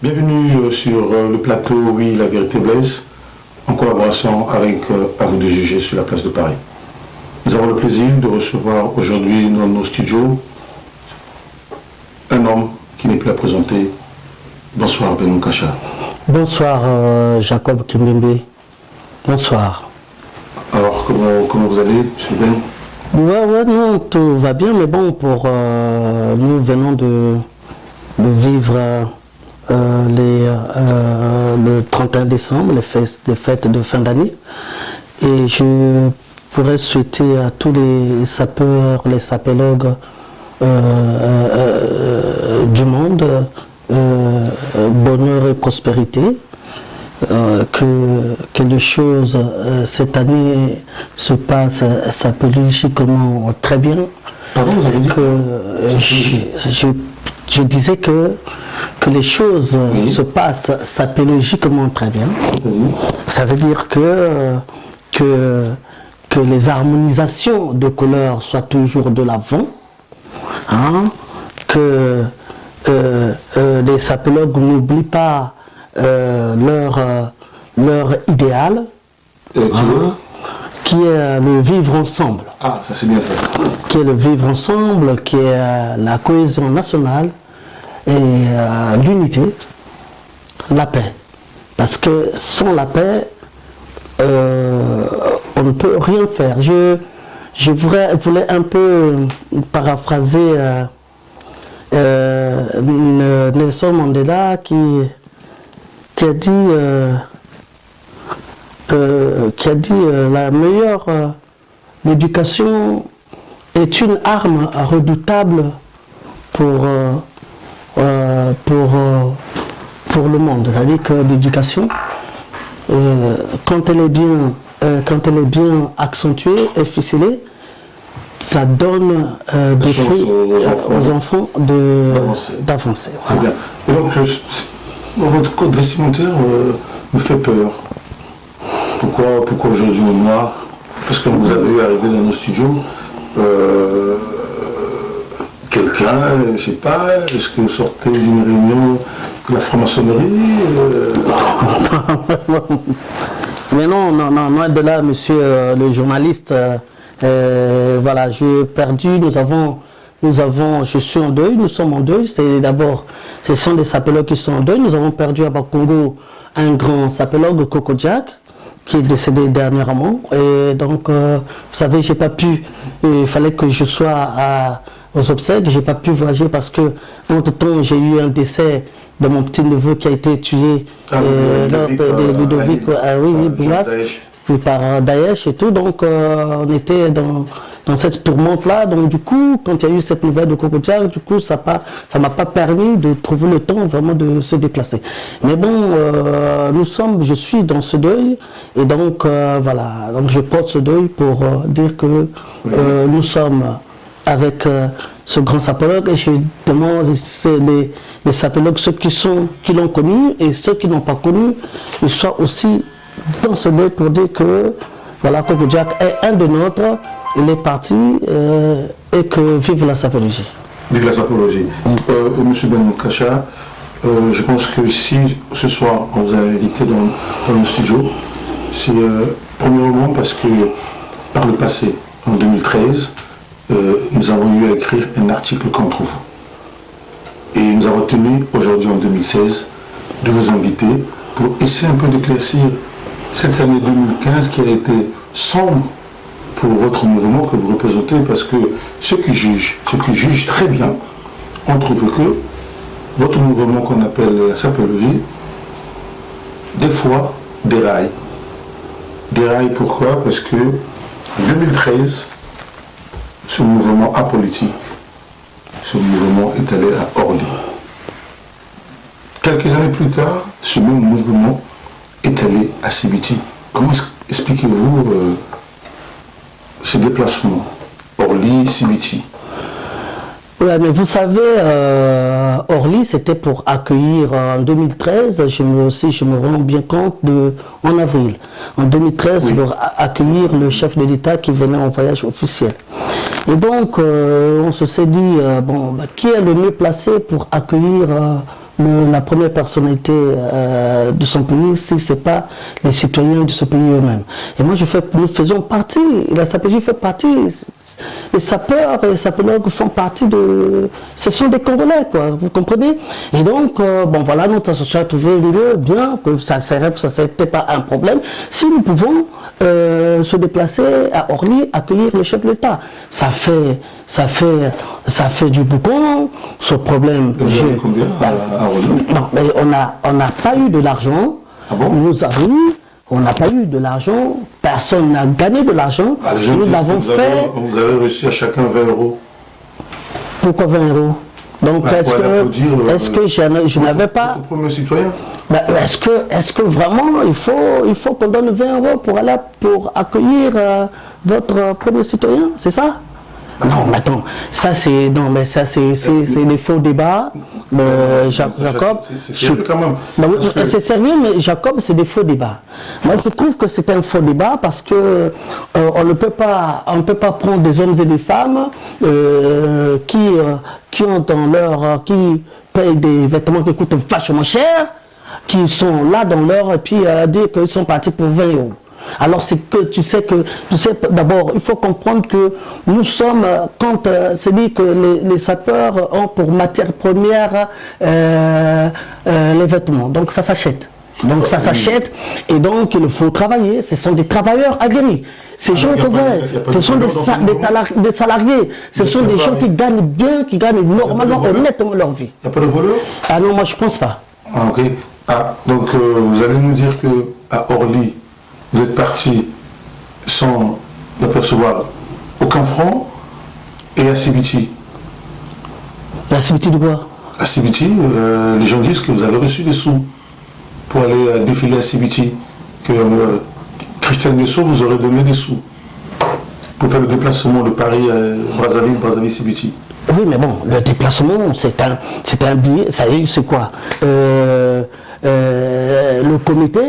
Bienvenue sur le plateau Oui, la vérité blesse, en collaboration avec À vous de juger sur la place de Paris. Nous avons le plaisir de recevoir aujourd'hui dans nos studios un homme qui n'est plus à présenter. Bonsoir Ben Moukasha. Bonsoir Jacob Kimbembe. Bonsoir. Alors comment vous allez, M. Ben? Ouais, non, tout va bien, mais bon, nous venons de vivre le 31 décembre, les fêtes de fin d'année. Et je pourrais souhaiter à tous les sapeurs, les sapologues du monde bonheur et prospérité. Que les choses cette année se passent sapologiquement très bien. Pardon, vous avez dit je disais que les choses se passent sapologiquement très bien. Ça veut dire que les harmonisations de couleurs soient toujours de l'avant, hein, que les sapologues n'oublient pas leur idéal, qui est le vivre ensemble. Ah, ça c'est bien ça. Qui est le vivre ensemble, qui est la cohésion nationale et l'unité, la paix. Parce que sans la paix, on ne peut rien faire. Je voulais un peu paraphraser Nelson Mandela qui a dit la meilleure l'éducation est une arme redoutable pour le monde. C'est-à-dire que l'éducation, quand elle est bien accentuée et ficelée, ça donne des fruits aux enfants d'avancer. Voilà. Bien. Et donc, votre code vestimentaire me fait peur. Pourquoi aujourd'hui au noir? Parce que vous avez arrivé dans nos studios, quelqu'un, je ne sais pas, est-ce que vous sortez d'une réunion de la franc-maçonnerie Mais non, de là, monsieur le journaliste. Voilà, j'ai perdu, je suis en deuil, nous sommes en deuil. Ce sont des sapologues qui sont en deuil. Nous avons perdu à Bakongo un grand sapologue, Coco Jack, qui est décédé dernièrement. Et donc, vous savez, j'ai pas pu, il fallait que je sois aux obsèques, j'ai pas pu voyager parce que, entre-temps, j'ai eu un décès de mon petit-neveu qui a été tué lors de Ludovic, Boulas, puis par Daesh et tout. Donc, on était dans cette tourmente-là. Donc, du coup, quand il y a eu cette nouvelle de Coco Jack, du coup, ça m'a pas permis de trouver le temps vraiment de se déplacer. Mais bon, je suis dans ce deuil. Et donc, voilà. Donc, je porte ce deuil pour dire que nous sommes avec ce grand sapologue. Et je demande les sapologues, ceux qui l'ont connu et ceux qui n'ont pas connu, ils soient aussi dans ce deuil pour dire que voilà, Coco Jack est un de nôtres, il est parti et que vive la sapologie. Vive la sapologie. Monsieur Ben Moukasha, je pense que si ce soir on vous a invité dans le studio, c'est premièrement parce que par le passé, en 2013, nous avons eu à écrire un article contre vous. Et nous avons tenu aujourd'hui en 2016 de vous inviter pour essayer un peu d'éclaircir cette année 2015 qui a été sombre pour votre mouvement que vous représentez, parce que ceux qui jugent très bien, ont trouvé que votre mouvement qu'on appelle la sapologie, des fois déraille. Déraille pourquoi? Parce que en 2013, ce mouvement apolitique, ce mouvement est allé à Orly. Quelques années plus tard, ce même mouvement est allé à Sibiti. Comment expliquez-vous ce déplacement Orly, Sibiti? Ouais, mais vous savez, Orly, c'était pour accueillir en 2013, je me rends bien compte, en avril. En 2013, oui. Pour accueillir le chef de l'État qui venait en voyage officiel. Et donc, on se s'est dit, bon, qui est le mieux placé pour accueillir la première personnalité de son pays si ce n'est pas les citoyens de ce pays eux-mêmes. Et moi, nous faisons partie, la SAPJ fait partie, les sapeurs et les sapologues font partie de... Ce sont des Congolais, quoi, vous comprenez? Et donc, bon voilà, notre association a trouvé une idée, bien, que ça serait peut-être pas un problème, si nous pouvons se déplacer à Orly, accueillir le chef de l'État. Ça fait du boucan, ce problème. Vous avez combien à Orly? Non, mais on n'a pas eu de l'argent. Ah bon? On n'a pas eu de l'argent, personne n'a gagné de l'argent. Ah, nous avons fait... Vous avez reçu à chacun 20 euros. Pourquoi 20 euros? Donc est-ce que je n'avais pas... Votre premier citoyen? Est-ce que vraiment il faut qu'on donne 20 euros pour accueillir votre premier citoyen? C'est ça? Non, mais attends, ça c'est des faux débats. Jacob, c'est sérieux quand même. C'est sérieux, mais Jacob, c'est des faux débats. Moi, je trouve que c'est un faux débat parce que on ne peut pas prendre des hommes et des femmes qui payent des vêtements qui coûtent vachement cher, qui sont là dans l'heure et puis dire qu'ils sont partis pour 20 euros. Alors c'est que tu sais d'abord il faut comprendre que nous sommes c'est dit que les sapeurs ont pour matière première les vêtements, donc ça s'achète. Donc ça s'achète et donc il faut travailler. Ce sont des travailleurs aguerris. Ces gens que ce sont des salariés. Ce sont des gens qui gagnent bien, qui gagnent normalement, honnêtement leur vie. Il n'y a pas de voleur? Ah non, moi je pense pas. Ah ok. Ah, donc vous allez nous dire que à Orly, vous êtes parti sans apercevoir aucun franc, et à Sibiti. À Sibiti de quoi? À Sibiti, les gens disent que vous avez reçu des sous pour aller défiler à Sibiti, que Christian Guesso vous aurait donné des sous pour faire le déplacement de Paris à Brazzaville, Sibiti. Oui, mais bon, le déplacement, c'est un billet, ça y est, c'est quoi? Le comité,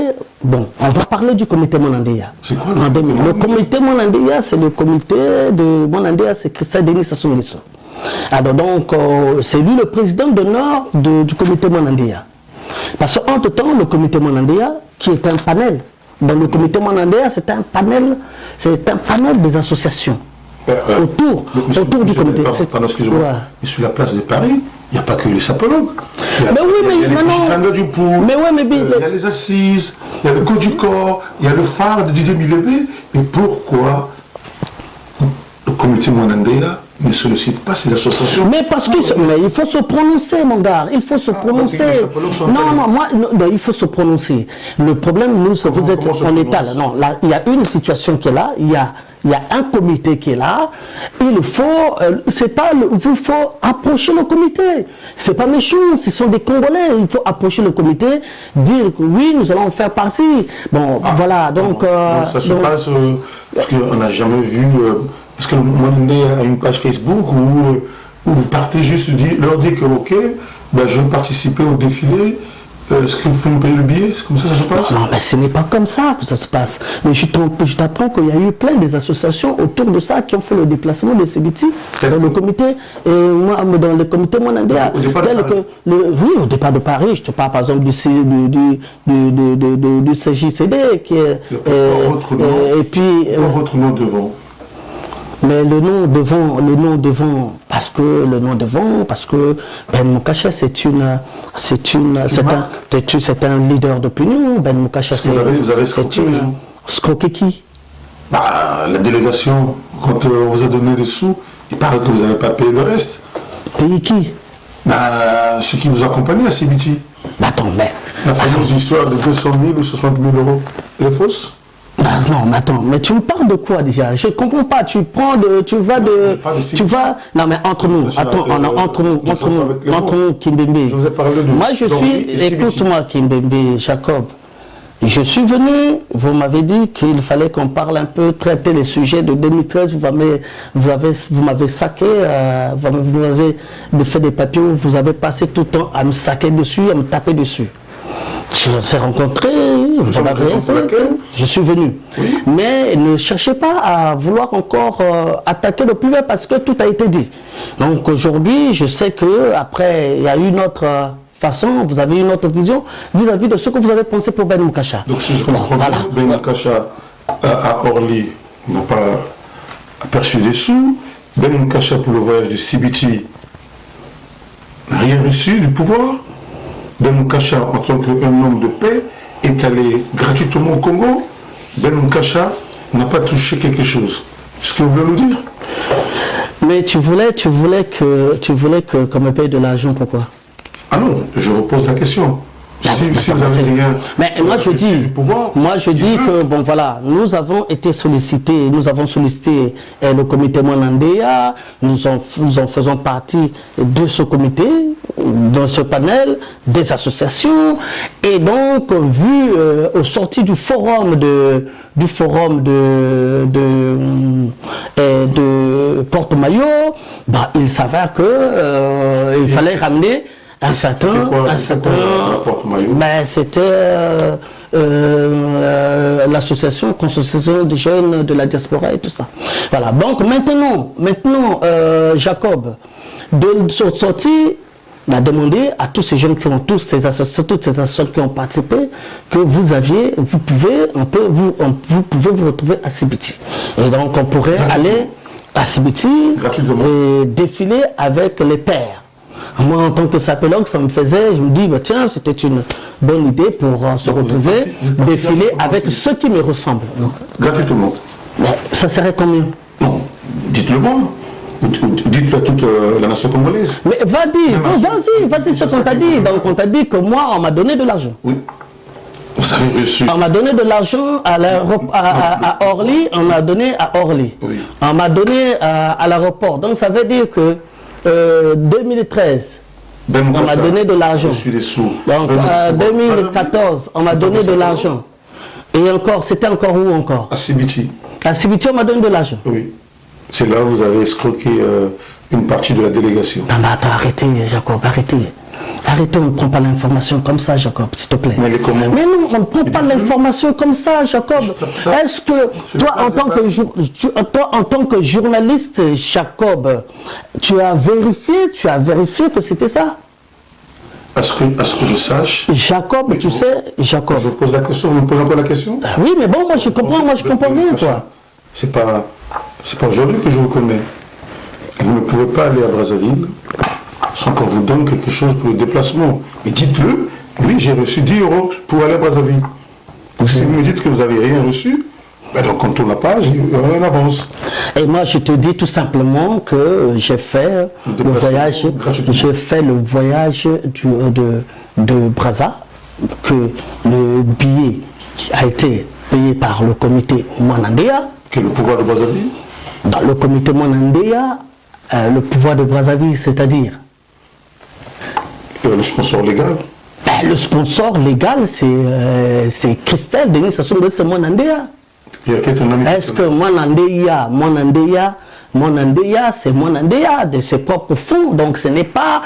bon, on va parler du comité Monandeya. C'est quoi le comité Monandeya? C'est le comité de Monandeya, c'est Christian Denis Sassou Nguesso. Alors donc, c'est lui le président d'honneur du comité Monandeya. Parce qu'entre-temps, le comité Monandeya, qui est un panel, dans le comité Monandeya, c'est un panel des associations. Autour du comité. Excusez-moi, mais sur la place de Paris, il n'y a pas que les sapologues. Il y a les assises, il y a le code du corps, il y a le phare de Didier Milébé. Mais pourquoi le comité Monandeya ne sollicite pas ces associations? Mais parce que il faut se prononcer, mon gars. Il faut se prononcer. Il faut se prononcer. Le problème, vous êtes en état. Non, là, il y a une situation qui est là. Il y a un comité qui est là. Il faut approcher le comité. C'est pas méchant, ce sont des Congolais. Il faut approcher le comité, dire que oui, nous allons faire partie. Bon, voilà. Donc ça se passe parce qu'on n'a jamais vu. Est-ce que le Monandeya a une page Facebook où vous partez juste leur dire que ok, ben, je veux participer au défilé. Est-ce que vous pouvez me payer le billet? C'est comme ça que ça se passe? Non, mais ce n'est pas comme ça que ça se passe. Mais je t'apprends qu'il y a eu plein d'associations autour de ça qui ont fait le déplacement de Sibiti dans le comité, dans le comité Monandeya. Au départ de Paris? Oui, au départ de Paris. Je te parle par exemple du CJCD qui est. Votre nom devant. Mais le nom devant, parce que Ben Moukacha c'est un leader d'opinion. Ben Moukacha vous avez escroqué les gens. Escroqué qui? La délégation, quand on vous a donné des sous, il paraît que vous n'avez pas payé le reste. Payé qui? Ceux qui vous accompagnaient à Sibiti. Attends, mais... La fameuse histoire de 200 000 ou 60 000 euros, elle est fausse? Non, mais attends, mais tu me parles de quoi déjà? Je ne comprends pas, non mais entre nous, entre nous, Kimbembe. Je vous ai parlé de... Moi je suis, écoute-moi Kimbembe, Jacob, je suis venu, vous m'avez dit qu'il fallait qu'on parle un peu, traiter les sujets de 2013, vous m'avez saqué, vous m'avez fait des papiers, vous avez passé tout le temps à me saquer dessus, à me taper dessus. Je s'est rencontré, je suis venu. Oui. Mais ne cherchez pas à vouloir encore attaquer le public parce que tout a été dit. Donc aujourd'hui, je sais que après il y a eu notre façon, vous avez une autre vision vis-à-vis de ce que vous avez pensé pour Ben Moukacha. Donc si je comprends bien, Ben Moukacha à Orly n'a pas aperçu des sous. Ben Moukacha pour le voyage de CBT n'a rien reçu du pouvoir. Ben Moukacha, en tant qu'un homme de paix, est allé gratuitement au Congo. Ben Moukacha n'a pas touché quelque chose. Ce que vous voulez nous dire? Mais tu voulais qu'on me paye de l'argent, pourquoi? Ah non, je repose la question. Si vous avez rien... Mais moi je dis que, bon voilà, nous avons été sollicités, nous avons sollicité le comité Mwanandeya, nous en faisons partie de ce comité, dans ce panel, des associations, et donc vu au sorti du forum de Porte-Maillot, bah, il s'avère que il fallait ramener un certain ben, c'était l'association des jeunes de la diaspora et tout ça. Voilà. Donc maintenant Jacob, de sortie, a demandé à tous ces jeunes qui ont toutes ces associations qui ont participé que vous pouvez vous retrouver à Sibiti. Et donc on pourrait aller à Sibiti et défiler avec les pères. Moi, en tant que sapélogue, ça me faisait, je me dis, bah, tiens, c'était une bonne idée pour se retrouver, défiler avec ceux qui me ressemblent. Gratuitement. Mais ça serait combien? Non, dites-le moi. Dites-le à toute la nation congolaise. Mais vas-y, ce qu'on t'a dit. Donc on t'a dit que moi, on m'a donné de l'argent. Oui. Vous avez reçu. On m'a donné de l'argent à Orly, on m'a donné à Orly. Oui. On m'a donné à l'aéroport. Donc ça veut dire que 2013, on m'a donné de l'argent. Je suis des sous. Donc 2014, on m'a donné de l'argent. Et encore, c'était encore où encore? À Sibiti. À Sibiti, on m'a donné de l'argent. Oui. C'est là où vous avez escroqué une partie de la délégation. Non, mais attends, arrêtez, Jacob, arrêtez. Arrêtez, on ne prend pas l'information comme ça, Jacob, s'il te plaît. Mais non, on ne prend pas l'information comme ça, Jacob. Est-ce que toi, en tant que journaliste, Jacob, tu as vérifié que c'était ça? À ce que je sache. Jacob, tu sais, Jacob. Je pose la question, vous me posez encore la question? Oui, mais bon, moi je comprends bien, toi. C'est pas aujourd'hui que je vous connais. Vous ne pouvez pas aller à Brazzaville sans qu'on vous donne quelque chose pour le déplacement. Mais dites-le, oui, j'ai reçu 10 € pour aller à Brazzaville. Donc si vous me dites que vous n'avez rien reçu, ben donc on tourne la page et on avance. Et moi je te dis tout simplement que j'ai fait le voyage, de Brazza, que le billet a été payé par le comité Mwanandeya. Quel est le pouvoir de Brazzaville? Dans le comité Mwanandeya, le pouvoir de Brazzaville, c'est-à-dire le sponsor légal. Le sponsor légal, c'est Christelle, Denis Sassou Nguesso, c'est Mwanandeya. Est-ce que Mwanandeya, c'est Mwanandeya de ses propres fonds, donc ce n'est pas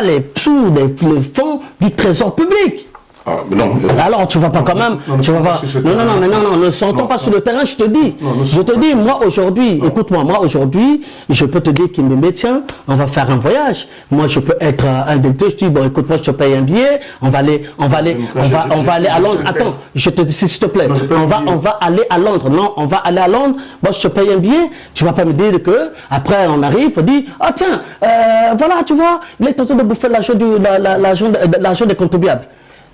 les sous des fonds du trésor public. Ah, mais non, alors tu vas pas quand même, non, ne sortons pas sur le terrain, je te dis, moi aujourd'hui, écoute-moi, je peux te dire qu'il me met, tiens, on va faire un voyage, moi je peux être un député, je te dis, bon écoute, moi je te paye un billet, on va aller à Londres, attends, je te dis s'il te plaît, on va aller à Londre, moi je te paye un billet, tu vas pas me dire que, après on arrive, on dit, ah tiens, voilà, tu vois, il est en train de bouffer l'argent des contribuables.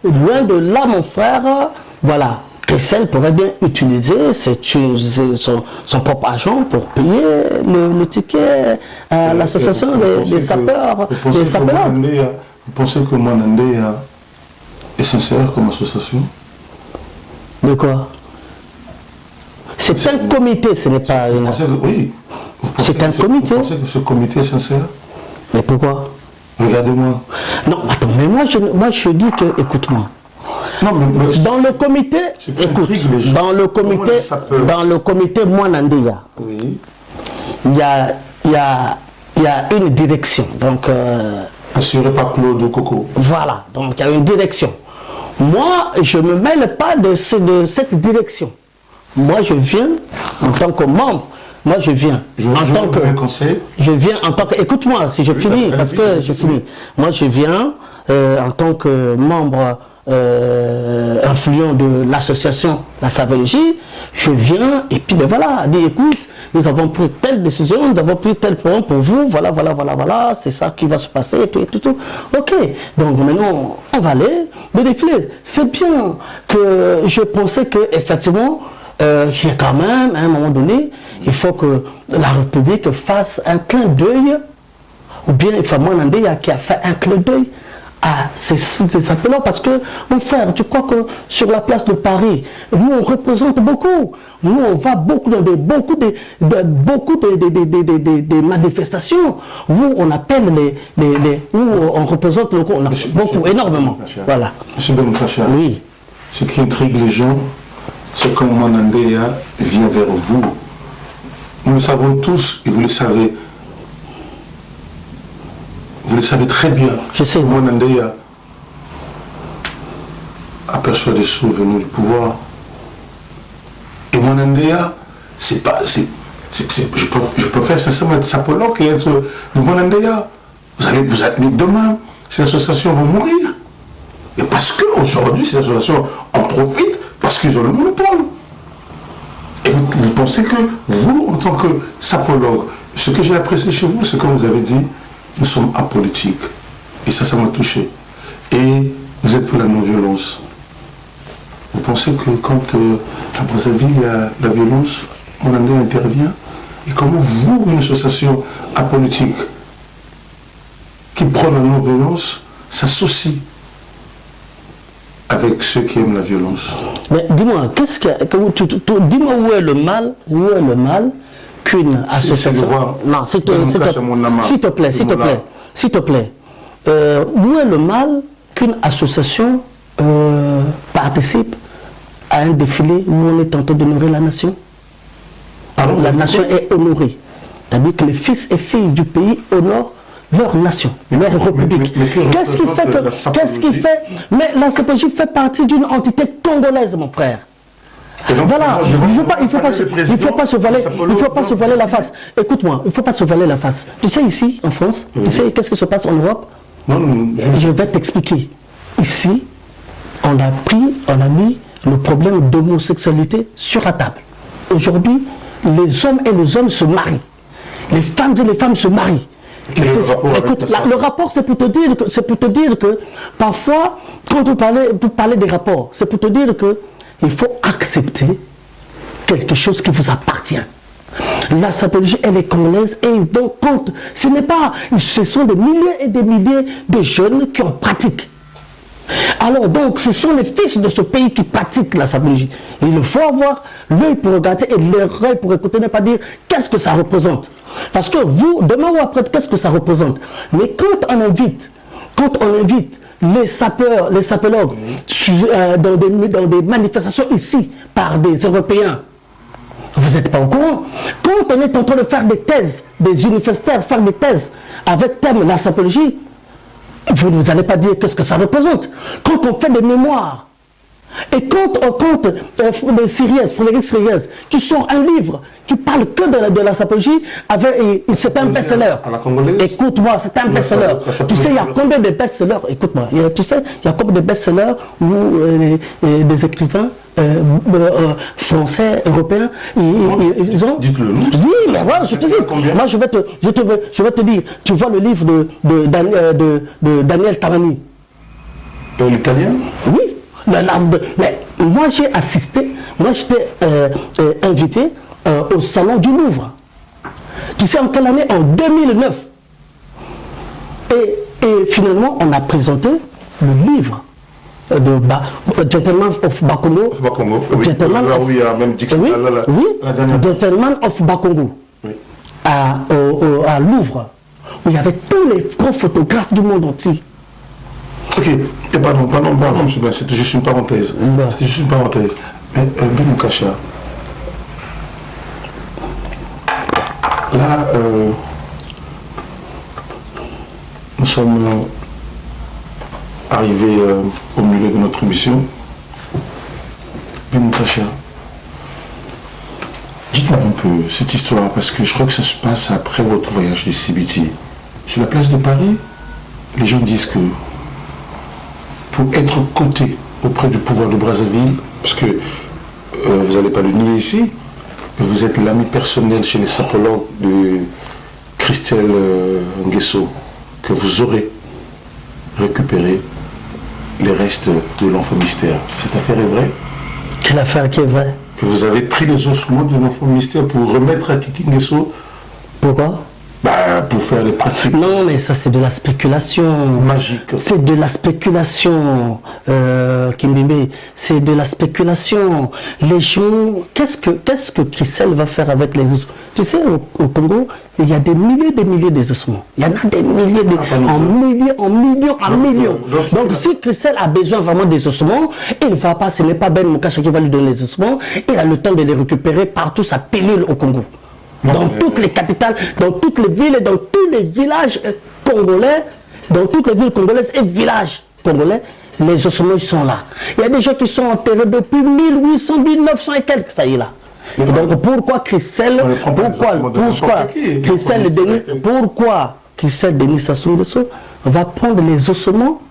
Loin de là, mon frère, voilà, Christelle pourrait bien utiliser son propre argent pour payer le ticket à l'association des sapeurs. Vous pensez que Mwanandeya est sincère comme association? De quoi? C'est un comité, ce n'est pas... Oui. C'est un comité. Vous pensez que ce comité est sincère? Mais pourquoi? Regardez-moi. Non, attends, mais moi je dis que, écoute-moi. Dans le comité, écoute, dans le comité Mwanandeya, oui. il y a une direction. Donc, assuré par Claude Coco. Voilà, donc il y a une direction. Moi, je ne me mêle pas de cette direction. Moi, je viens en tant que membre moi je viens un conseil. Je viens en tant que, écoute-moi si je finis, parce que je finis. Moi je viens en tant que membre influent de l'association La Savologie, je viens et puis ben voilà, dis écoute, nous avons pris telle décision, nous avons pris tel plan pour vous, voilà, c'est ça qui va se passer, tout. Ok, donc maintenant, on va aller le défilé. C'est bien que je pensais qu'effectivement, il y a quand même, à un moment donné, il faut que la République fasse un clin d'œil, ou bien il faut Mandela qui a fait un clin d'œil. Ah, c'est simplement parce que, mon frère, tu crois que sur la place de Paris, nous on représente beaucoup. Nous on va beaucoup dans beaucoup de manifestations où on appelle où on représente le on a beaucoup, énormément. Voilà. Monsieur Benkacha, oui. Ce qui intrigue les gens, c'est quand Mandela vient vers vous. Nous le savons tous et vous le savez. Vous le savez très bien. Je sais. Mandela a persuadé souvenir du pouvoir. Et Mandela, c'est pas. Je peux faire sincèrement être sapologue et être de Mandela. Vous allez demain, ces associations vont mourir. Et parce qu'aujourd'hui, ces associations en profitent parce qu'ils ont le monopole. Et vous pensez que vous, en tant que sapologue, ce que j'ai apprécié chez vous, c'est comme vous avez dit, nous sommes apolitiques. Et ça m'a touché. Et vous êtes pour la non-violence. Vous pensez que quand à Brazzaville, il y a la violence, Mandela intervient. Et comment vous, une association apolitique qui prône la non-violence, s'associe avec ceux qui aiment la violence? Mais dis-moi, dis-moi où est le mal qu'une association... Non, s'il te plaît. Où est le mal qu'une association participe à un défilé où on est tenté d'honorer la nation? Alors, la nation est honorée. C'est-à-dire que les fils et filles du pays honorent leur nation, leur république. Qu'est-ce qui fait Mais la CPJ fait partie d'une entité congolaise, mon frère. Donc, voilà, il ne faut pas se voiler la face. Écoute-moi, il ne faut pas se voiler la face. Tu sais ici, en France, tu sais qu'est-ce qui se passe en Europe? Je vais t'expliquer. Ici, on a mis le problème d'homosexualité sur la table. Aujourd'hui, les hommes et les hommes se marient. Les femmes et les femmes se marient. Écoute, le rapport, c'est pour te dire que parfois, quand vous parlez des rapports, c'est pour te dire que il faut accepter quelque chose qui vous appartient. La sapologie, elle est congolaise et donc ce sont des milliers et des milliers de jeunes qui en pratiquent. Alors donc, ce sont les fils de ce pays qui pratiquent la sapologie. Il faut avoir l'œil pour regarder et l'oreille pour écouter, ne pas dire qu'est-ce que ça représente. Parce que vous, demain ou après, qu'est-ce que ça représente? Mais quand on invite les sapologues dans des manifestations ici par des Européens, vous n'êtes pas au courant. Quand on est en train de faire des thèses, des universitaires faire des thèses avec thème la sapologie, vous ne allez pas dire qu'est-ce que ça représente. Quand on fait des mémoires, et quand on compte Frédéric Siriez, qui sort un livre qui parle que de la sapologie, c'est un best-seller. Écoute-moi, c'est un best-seller. Tu sais, il y a combien de best-sellers? Écoute-moi, tu sais, il y a combien de best-sellers où des écrivains français, européens, ils ont... Dites-le. Oui, mais voilà, je te dis. Moi, je vais te dire. Tu vois le livre de Daniel Tamani. L'italien? Oui. Mais moi, j'ai assisté, moi, j'étais invité au Salon du Louvre. Tu sais en quelle année? En 2009. Et finalement, on a présenté le livre de Gentleman of Bakongo. Gentleman of Bakongo. À Louvre, où il y avait tous les grands photographes du monde entier. Ok, et pardon, monsieur Ben, c'était juste une parenthèse. C'était juste une parenthèse. Mais Ben Kacha, là, nous sommes arrivés au milieu de notre mission. Ben Kacha, Dites-moi un peu cette histoire, parce que je crois que ça se passe après votre voyage de CBT. Sur la place de Paris, les gens disent que pour être coté auprès du pouvoir de Brazzaville, parce que vous n'allez pas le nier ici, vous êtes l'ami personnel chez les sapologues de Christelle Nguesso, que vous aurez récupéré les restes de l'enfant mystère. Cette affaire est vraie? Quelle affaire qui est vraie? Que vous avez pris les ossements de l'enfant mystère pour remettre à Kiki Nguesso? Pourquoi? Pour faire des pratiques. Non, mais ça c'est de la spéculation. Magique. C'est de la spéculation, Kimbimbe. C'est de la spéculation. Les gens, qu'est-ce que Christelle va faire avec les ossements? Tu sais, au Congo, il y a des milliers d'ossements. Il y en a des milliers, en millions. Donc si Christelle a besoin vraiment des ossements, il ne va pas, ce n'est pas Ben Mukacha qui va lui donner les ossements. Il a le temps de les récupérer partout sa pilule au Congo. Dans toutes les capitales, dans toutes les villes et dans tous les villages congolais, dans toutes les villes congolaises et villages congolais, les ossements sont là. Il y a des gens qui sont enterrés depuis 1800, 1900 et quelques, ça y est là. Et donc pourquoi Christelle, Christelle Denis Sassou Nguesso va prendre les ossements,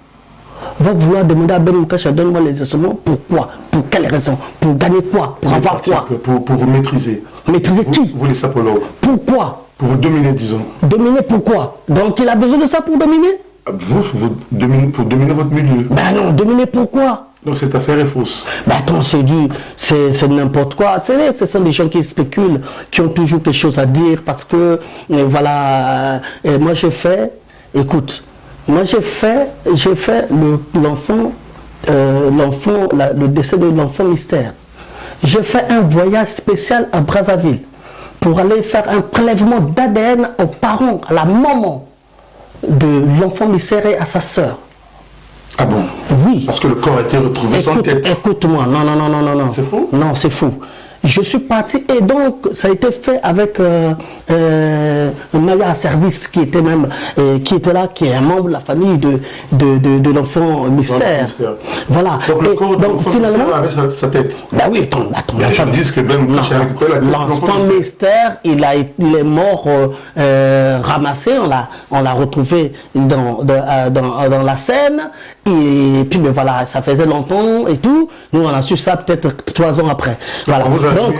va vouloir demander à Ben Mukacha, donne-moi les ossements, pourquoi? Pour quelle raison? Pour gagner quoi? Pour avoir quoi? Pour vous maîtriser. Maîtriser qui? Vous les sapologues. Pourquoi? Pour vous dominer, disons. Dominer pourquoi? Donc il a besoin de ça pour dominer? Vous dominez, pour dominer votre milieu. Ben non, dominer pourquoi? Donc cette affaire est fausse. Ben attends, c'est n'importe quoi. Ce sont des gens qui spéculent, qui ont toujours quelque chose à dire parce que, voilà, moi j'ai fait, écoute, moi j'ai fait le décès de l'enfant mystère. J'ai fait un voyage spécial à Brazzaville pour aller faire un prélèvement d'ADN aux parents, à la maman de l'enfant mystère et à sa sœur. Ah bon? Oui. Parce que le corps a été retrouvé sans tête. Écoute-moi, non. C'est faux? Non, c'est faux. Je suis parti et donc ça a été fait avec Maya Service qui était même qui était là, qui est un membre de la famille de l'enfant mystère. Voilà. Donc le corps de l'enfant mystère avait sa tête. Ben oui, attends. Les gens disent que Ben Mukacha a récupéré la tête de l'enfant mystère, il est mort ramassé, on l'a retrouvé dans la Seine. Et puis, mais voilà, ça faisait longtemps et tout. Nous, on a su ça peut-être 3 ans après. Voilà. Donc,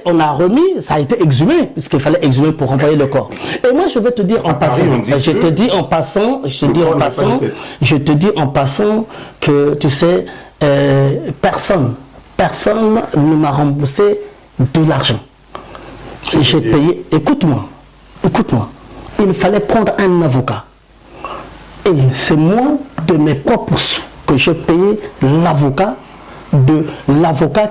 on a remis, ça a été exhumé, puisqu'il fallait exhumer pour renvoyer le corps. Et moi, je vais te dire en passant, je te dis en passant que, tu sais, personne ne m'a remboursé de l'argent. J'ai payé, écoute-moi, il fallait prendre un avocat. Et c'est moi, de mes propres sous, que j'ai payé l'avocat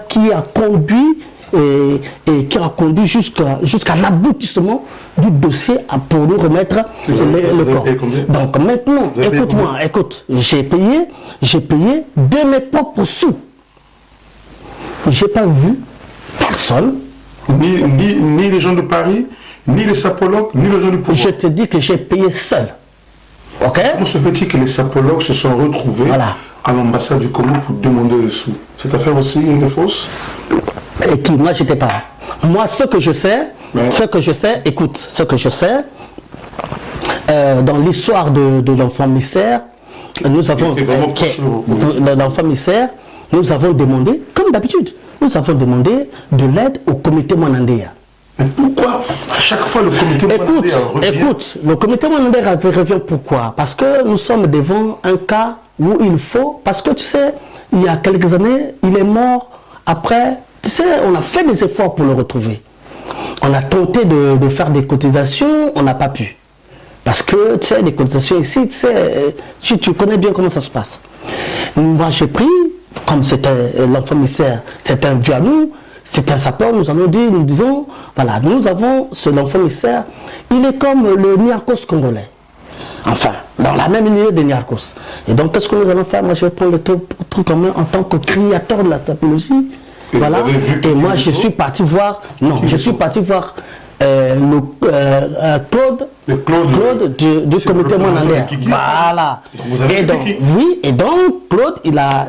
qui a conduit et qui a conduit jusqu'à l'aboutissement du dossier pour nous remettre le corps. Donc maintenant, écoute-moi, j'ai payé de mes propres sous. J'ai pas vu personne. Ni les gens de Paris, ni les sapologues, ni les gens du pouvoir. Je te dis que j'ai payé seul. Ok. Comment se fait-il que les sapologues se sont retrouvés à l'ambassade du Congo pour demander les sous? Cette affaire aussi est fausse? Et qui, moi, j'étais pas là. Moi, ce que je sais, dans l'histoire de l'enfant mystère, nous avons demandé, comme d'habitude, de l'aide au comité Mwanandea. Mais pourquoi à chaque fois le comité Mwanandea revient? Écoute, le comité Mwanandea revient pourquoi? Parce que nous sommes devant un cas où il faut, parce que tu sais, il y a quelques années, il est mort après, tu sais, on a fait des efforts pour le retrouver. On a tenté de faire des cotisations, on n'a pas pu. Parce que, tu sais, les cotisations ici, tu sais, tu connais bien comment ça se passe. Moi, j'ai pris, comme c'était l'enfant mystère, c'est un vieux à nous, c'est un sapeur, nous disons, voilà, nous avons l'enfant mystère, il est comme le Niarchos congolais. Enfin, dans la même lignée de Niarchos. Et donc, qu'est-ce que nous allons faire? Moi, je vais prendre le truc en main en tant que créateur de la sapologie. Voilà. Et moi, je suis parti voir, Claude du comité Mwanandea. Voilà. Donc vous avez et donc, Claude, il a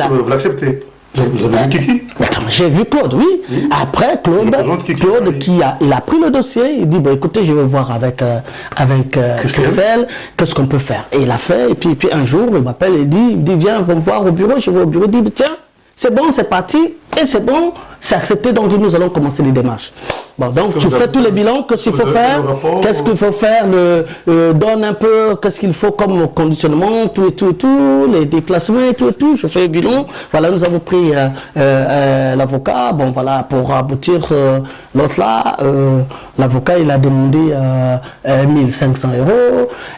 vous l'acceptez? Vous avez vu Kiki? Attends, j'ai vu Claude, oui. Après, Claude il a pris le dossier, il dit, bon, écoutez, je vais voir avec Christelle, qu'est-ce qu'on peut faire. Et il a fait, et puis un jour, il m'appelle et il dit, viens, on va me voir au bureau. Je vais au bureau, il dit, tiens, c'est bon, c'est parti, et c'est bon, c'est accepté, donc nous allons commencer les démarches. Bon, donc tu fais tous les bilans, qu'est-ce qu'il faut faire, donne un peu, qu'est-ce qu'il faut comme conditionnement, tout, les déplacements et tout, je fais le bilan. Voilà, nous avons pris l'avocat, bon voilà, pour aboutir l'autre là, l'avocat il a demandé 1500 €,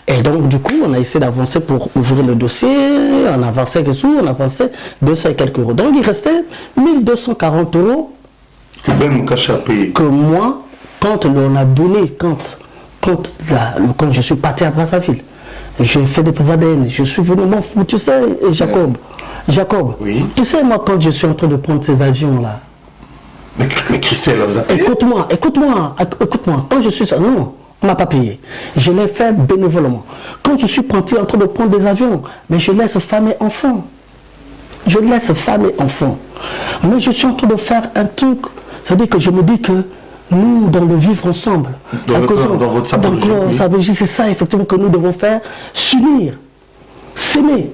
et donc du coup on a essayé d'avancer pour ouvrir le dossier, on avançait quelques sous, on avançait 200 et quelques euros. Donc il restait 1240 € que moi, quand on a donné, quand je suis parti à Brazzaville, j'ai fait des prises ADN, je suis venu, tu sais, Jacob, oui. Tu sais, moi, quand je suis en train de prendre ces avions-là, mais Christelle, vous a payé? Écoute-moi, quand je suis ça, non, on ne m'a pas payé, je l'ai fait bénévolement. Quand je suis parti en train de prendre des avions, mais je laisse femme et enfants, mais je suis en train de faire un truc. C'est-à-dire que je me dis que nous devons vivre ensemble. Dans votre sapologie, c'est ça effectivement que nous devons faire, s'unir, s'aimer.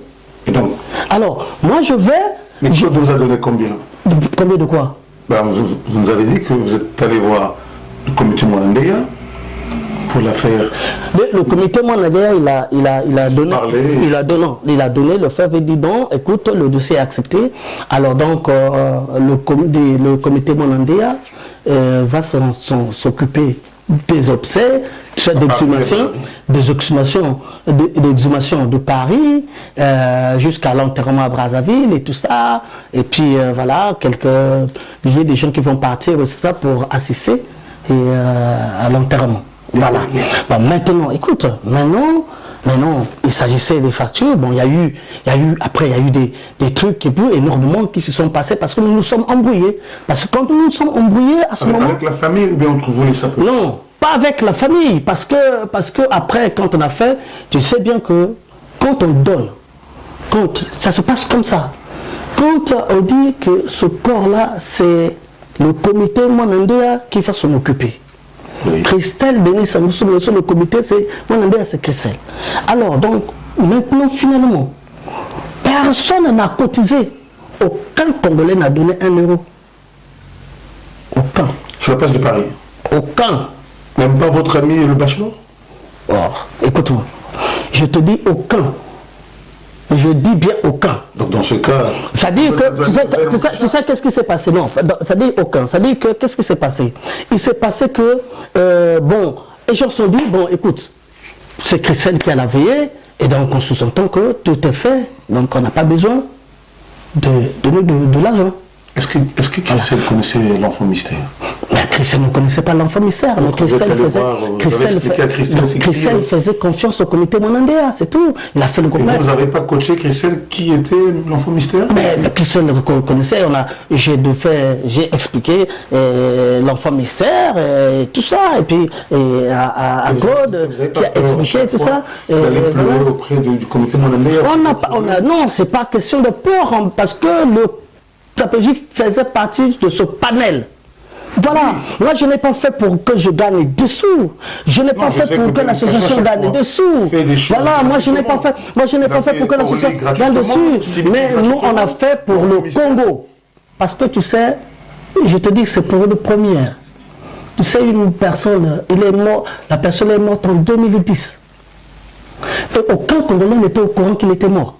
Alors, moi je vais... Mais Claude vous a donné combien? Combien de quoi? Vous nous avez dit que vous êtes allé voir le comité Mwanandéa pour l'affaire. Le comité Mwanandéa, il a donné le fait, il dit non, écoute, le dossier est accepté. Alors donc, le comité Mwanandéa va s'occuper des obsèques, des exhumations de Paris jusqu'à l'enterrement à Brazzaville et tout ça. Et puis voilà, il y a des gens qui vont partir aussi ça pour assister à l'enterrement. Voilà. Bon, maintenant, écoute, maintenant, il s'agissait des factures. Bon, il y a eu des trucs énormément qui se sont passés parce que nous nous sommes embrouillés. Parce que quand nous nous sommes embrouillés à ce moment... Avec la famille ou bien entre vous les sapeurs? Non, pas avec la famille. Parce que après, quand on a fait, tu sais bien que quand on donne, ça se passe comme ça. Quand on dit que ce corps-là, c'est le comité Mwanandéa qui va s'en occuper. Oui. Christelle Denis Samoussou, le comité, c'est Mwanandéa, c'est Christelle. Alors, donc, maintenant, finalement, personne n'a cotisé. Aucun Congolais n'a donné 1 €. Aucun. Sur la place de Paris? Aucun. Même pas votre ami le bachelor? Or, écoute-moi, je te dis aucun. Je dis bien aucun. Donc dans ce cas... Ça dit que, tu sais qu'est-ce qui s'est passé? Non, ça dit aucun. Ça dit que, qu'est-ce qui s'est passé? Il s'est passé que, les gens se sont dit, bon, écoute, c'est Christelle qui a la veillée, et donc on sous-entend que tout est fait, donc on n'a pas besoin de l'argent. Est-ce que Christelle connaissait l'enfant mystère? Mais Christelle ne connaissait pas l'enfant mystère. Mais Christelle faisait confiance au comité Mwanandéa, c'est tout. Il a fait le complet. Et vous n'avez pas coaché Christelle qui était l'enfant mystère? Mais Christelle le connaissait. J'ai expliqué l'enfant mystère et tout ça. Et puis à Claude qui a expliqué tout ça. Vous allez pleurer auprès du comité Mwanandéa? Non, c'est pas question de peur, parce que Sapologie faisait partie de ce panel. Voilà, moi je n'ai pas fait pour que je gagne des sous. Je n'ai pas fait pour que l'association gagne des sous. Voilà, moi je n'ai pas fait pour que l'association gagne des sous. Mais nous on a fait pour le Congo. Parce que tu sais, je te dis que c'est pour une première. Tu sais, une personne, la personne est morte en 2010. Et aucun Congolais n'était au courant qu'il était mort.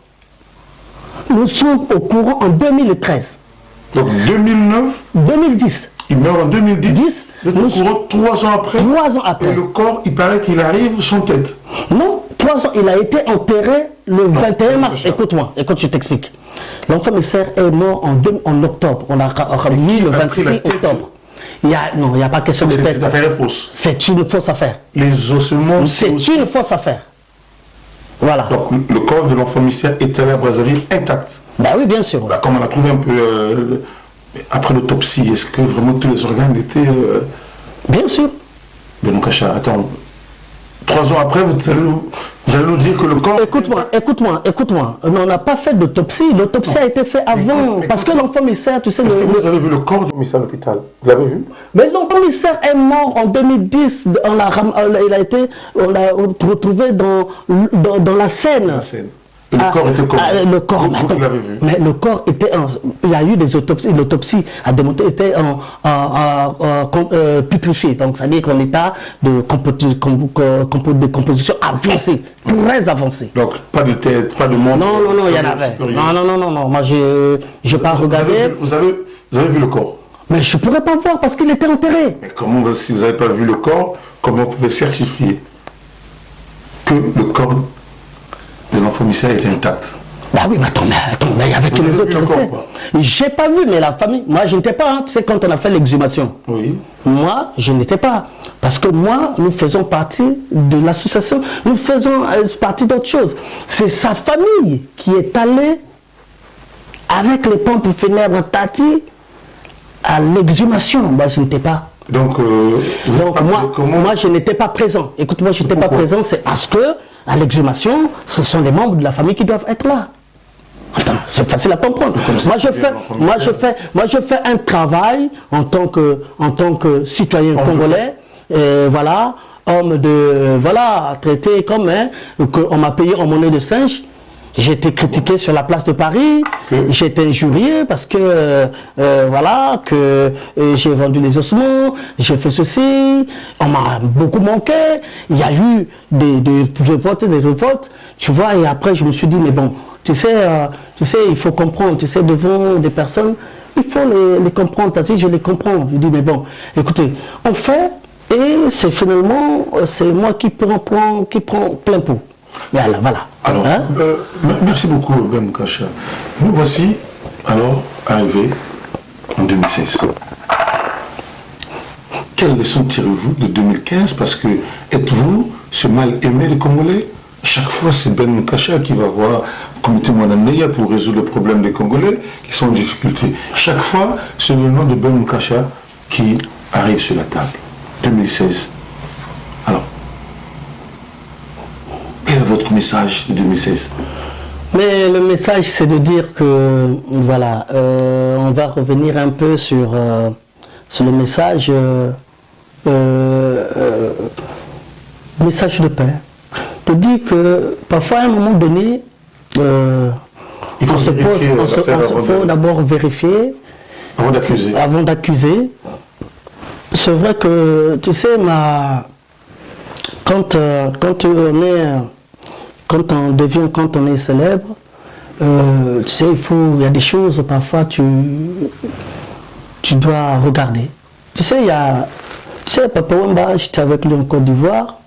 Nous sommes au courant en 2013. Donc 2010. Il meurt en 2010. Nous sommes au courant 3 ans après. 3 ans après. Et le corps, il paraît qu'il arrive sans tête. Non, 3 ans. Il a été enterré le 21 mars. Écoute-moi, je t'explique. L'enfant mystère est mort en octobre. On a remis le 26 octobre. Il n'y a pas question de tête. Cette affaire est fausse. C'est une fausse affaire. Les ossements... C'est une fausse affaire. Voilà. Donc le corps de l'enfant mystère est allé à Brazzaville intact. Bah oui, bien sûr. Bah, comme on a trouvé un peu après l'autopsie, est-ce que vraiment tous les organes étaient... Bien sûr. Benoît Kacha, attends, 3 ans après, vous allez nous dire que le corps... Écoute-moi. On n'a pas fait d'autopsie. L'autopsie a été faite avant. Parce que l'enfant mystère, tu sais... Est-ce que vous avez vu le corps du mystère à l'hôpital? Vous l'avez vu? Mais l'enfant mystère est mort en 2010. On l'a retrouvé dans la Seine. Et le corps était comment? Le corps, vous l'avez vu? Mais le corps était il y a eu des autopsies. L'autopsie a démontré était putrifié. Donc, ça veut dire qu'en état de composition avancée, très avancée. Donc, pas de tête, pas de membre? Non, il y en avait. Non. Moi, je n'ai pas regardé. Vous avez vu le corps? Mais je ne pourrais pas voir parce qu'il était enterré. Mais comment, si vous n'avez pas vu le corps, comment vous pouvez certifier que le corps de l'enfant mystère était intact? Bah oui, mais attends, mais avec les autres, j'ai pas vu, mais la famille, moi je n'étais pas, hein, tu sais, quand on a fait l'exhumation. Oui. Moi, je n'étais pas. Parce que moi, nous faisons partie de l'association, nous faisons partie d'autre chose. C'est sa famille qui est allée avec les pompes funèbres Tati à l'exhumation. Moi, je n'étais pas. Donc moi, je n'étais pas présent. Écoute-moi, je n'étais pas présent, c'est parce que à l'exhumation, ce sont les membres de la famille qui doivent être là. C'est facile à comprendre. Moi, je fais un travail en tant que citoyen congolais, voilà, homme de, voilà, traité comme, on m'a payé en monnaie de singe. J'ai été critiqué sur la place de Paris, j'ai été injurié parce que, voilà, que j'ai vendu les ossements, j'ai fait ceci, on m'a beaucoup manqué, il y a eu des révoltes, tu vois, et après je me suis dit, mais bon, tu sais, il faut comprendre, tu sais, devant des personnes, il faut les comprendre, parce que je les comprends. Je dis, mais bon, écoutez, on fait, et c'est finalement, c'est moi qui prends plein pot. Voilà. Alors, hein? Merci beaucoup, Ben Moukasha. Nous voici alors arrivés en 2016. Quelle leçon tirez-vous de 2015? Parce que êtes-vous ce mal aimé des Congolais? Chaque fois, c'est Ben Moukasha qui va voir le comité Mwanandeya pour résoudre le problème des Congolais qui sont en difficulté. Chaque fois, c'est le nom de Ben Moukasha qui arrive sur la table. 2016. Alors, quel est votre message de 2016? Mais le message, c'est de dire que, voilà, on va revenir un peu sur le message, message de paix. De dire que, parfois, à un moment donné, il faut d'abord vérifier. Avant d'accuser. C'est vrai que, tu sais, quand on est célèbre, tu sais, il y a des choses, parfois, tu dois regarder. Tu sais, Papa Wemba, j'étais avec lui en Côte d'Ivoire.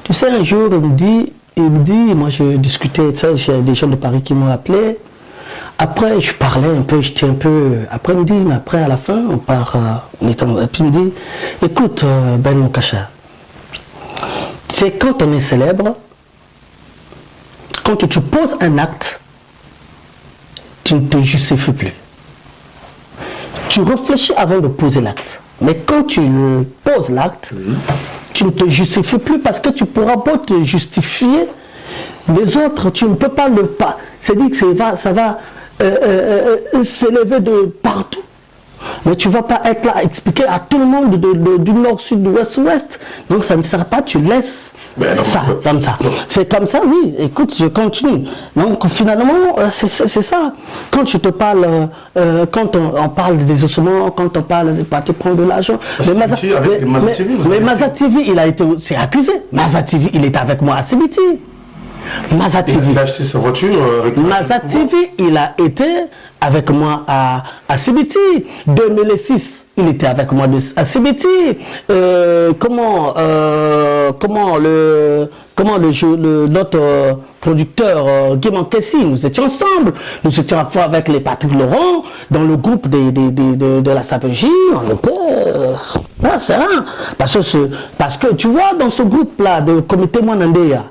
Tu sais, un jour, il me dit, moi je discutais, tu sais, j'ai des gens de Paris qui m'ont appelé. Après, je parlais un peu, j'étais un peu... Après, il me dit, mais après, à la fin, on part... et puis il me dit, écoute, Ben Moukasha, tu sais, quand on est célèbre, quand tu poses un acte, tu ne te justifies plus. Tu réfléchis avant de poser l'acte. Mais quand tu poses l'acte, tu ne te justifies plus parce que tu pourras pas te justifier. Les autres, tu ne peux pas le pas. C'est-à-dire que ça va s'élever de partout. Mais tu ne vas pas être là à expliquer à tout le monde du nord, sud, du ouest, ouest. Donc ça ne sert pas, tu laisses ça, comme ça. C'est comme ça, oui, écoute, je continue. Donc finalement, c'est ça. Quand je te parle, quand on parle des ossements, quand on parle des partis prendre de l'argent. Mais Maza TV, il a été aussi accusé. Maza TV, il était avec moi à Sibiti. Maza TV. Il a acheté sa voiture avec Maza TV, il a été avec moi à Sibiti. 2006, il était avec moi à Sibiti. Notre producteur Guy Mankessi, nous étions ensemble. Nous étions à fois avec les Patrick Laurent, dans le groupe de la SAPJ. On était... c'est rien. Parce que tu vois, dans ce groupe-là, de comité Mwanandeya,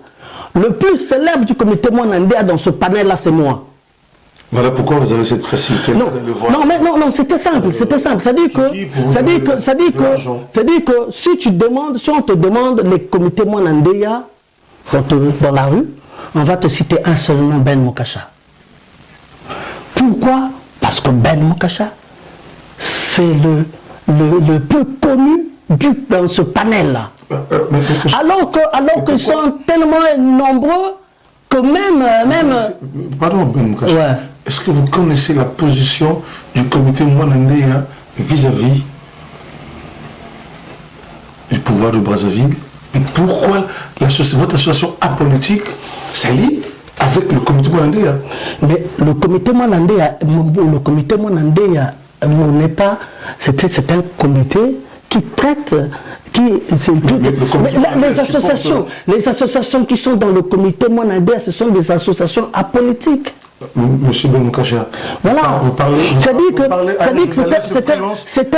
le plus célèbre du comité Mwanandeya dans ce panel-là, c'est moi. Voilà pourquoi vous avez cette facilité Non, de le voir. non, c'était simple, c'était simple. C'est-à-dire que si on te demande les comités Mwanandeya dans la rue, on va te citer un seul nom, Ben Mokacha. Pourquoi? Parce que Ben Mokacha, c'est le peu connu dans ce panel-là. Alors qu'ils sont tellement nombreux que même Pardon, Ben Mokacha. Ouais. Est-ce que vous connaissez la position du comité Mwanandeya vis-à-vis du pouvoir de Brazzaville? Et pourquoi votre association apolitique s'allie avec le comité Mwanandeya? Mais le comité Mwanandeya n'est pas... C'est un comité qui traite... Les associations qui sont dans le comité Mwanandeya, ce sont des associations apolitiques. Monsieur Ben Mokacha, voilà. Vous parlez c'est un sac. Non, c'est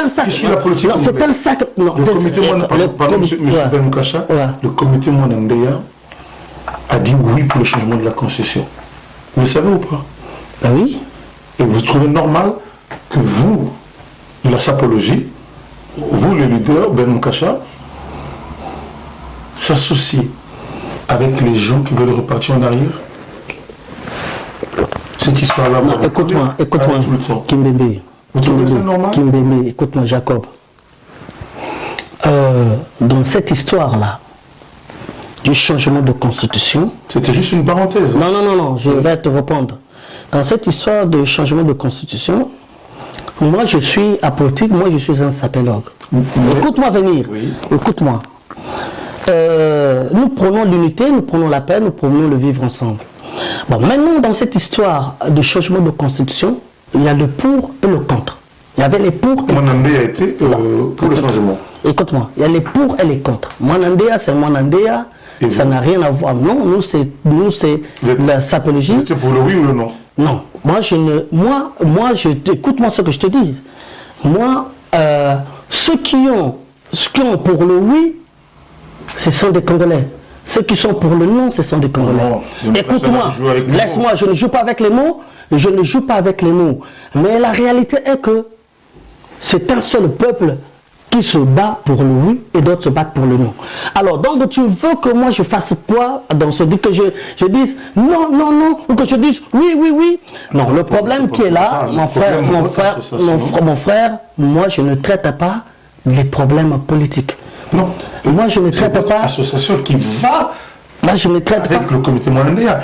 un sac. Non, le comité Ben Mokacha, le comité Mwanandeya a dit oui pour le changement de la constitution. Vous le savez ou pas? Ben oui. Et vous trouvez normal que vous, de la sapologie, vous le leader, Ben Mokacha, s'associe avec les gens qui veulent repartir en arrière? Cette histoire-là, écoute-moi, Kimbembe. Vous trouvez ça normal? Kimbembe, écoute-moi, Jacob. Dans cette histoire-là, du changement de constitution... C'était juste une parenthèse. Non, je vais te répondre. Dans cette histoire de changement de constitution, moi je suis apolitique, moi je suis un sapologue. Écoute-moi venir, oui. Écoute-moi. Nous prenons l'unité, nous prenons la paix, nous prenons le vivre ensemble. Bon, maintenant, dans cette histoire de changement de constitution, il y a le pour et le contre. Il y avait les pour et Mwanandeya a été pour le changement. Écoute-moi, il y a les pour et les contre. Mwanandeya, c'est Mwanandeya, ça n'a rien à voir. Non, nous, c'est la sapologie. C'était pour le oui ou le non? Non, écoute-moi ce que je te dis. Moi, ceux qui ont pour le oui, ce sont des Congolais. Ceux qui sont pour le non, ce sont des Congolais. Écoute-moi, laisse-moi, je ne joue pas avec les mots, Mais la réalité est que c'est un seul peuple qui se bat pour le oui et d'autres se battent pour le non. Alors, donc tu veux que moi je fasse quoi dans ce que je dise non, ou que je dise oui. Non, le problème qui est là, mon frère, moi je ne traite pas les problèmes politiques. Non. Moi, je ne traite pas... association qui va Moi, je ne traite avec pas... le comité Mwanandeya.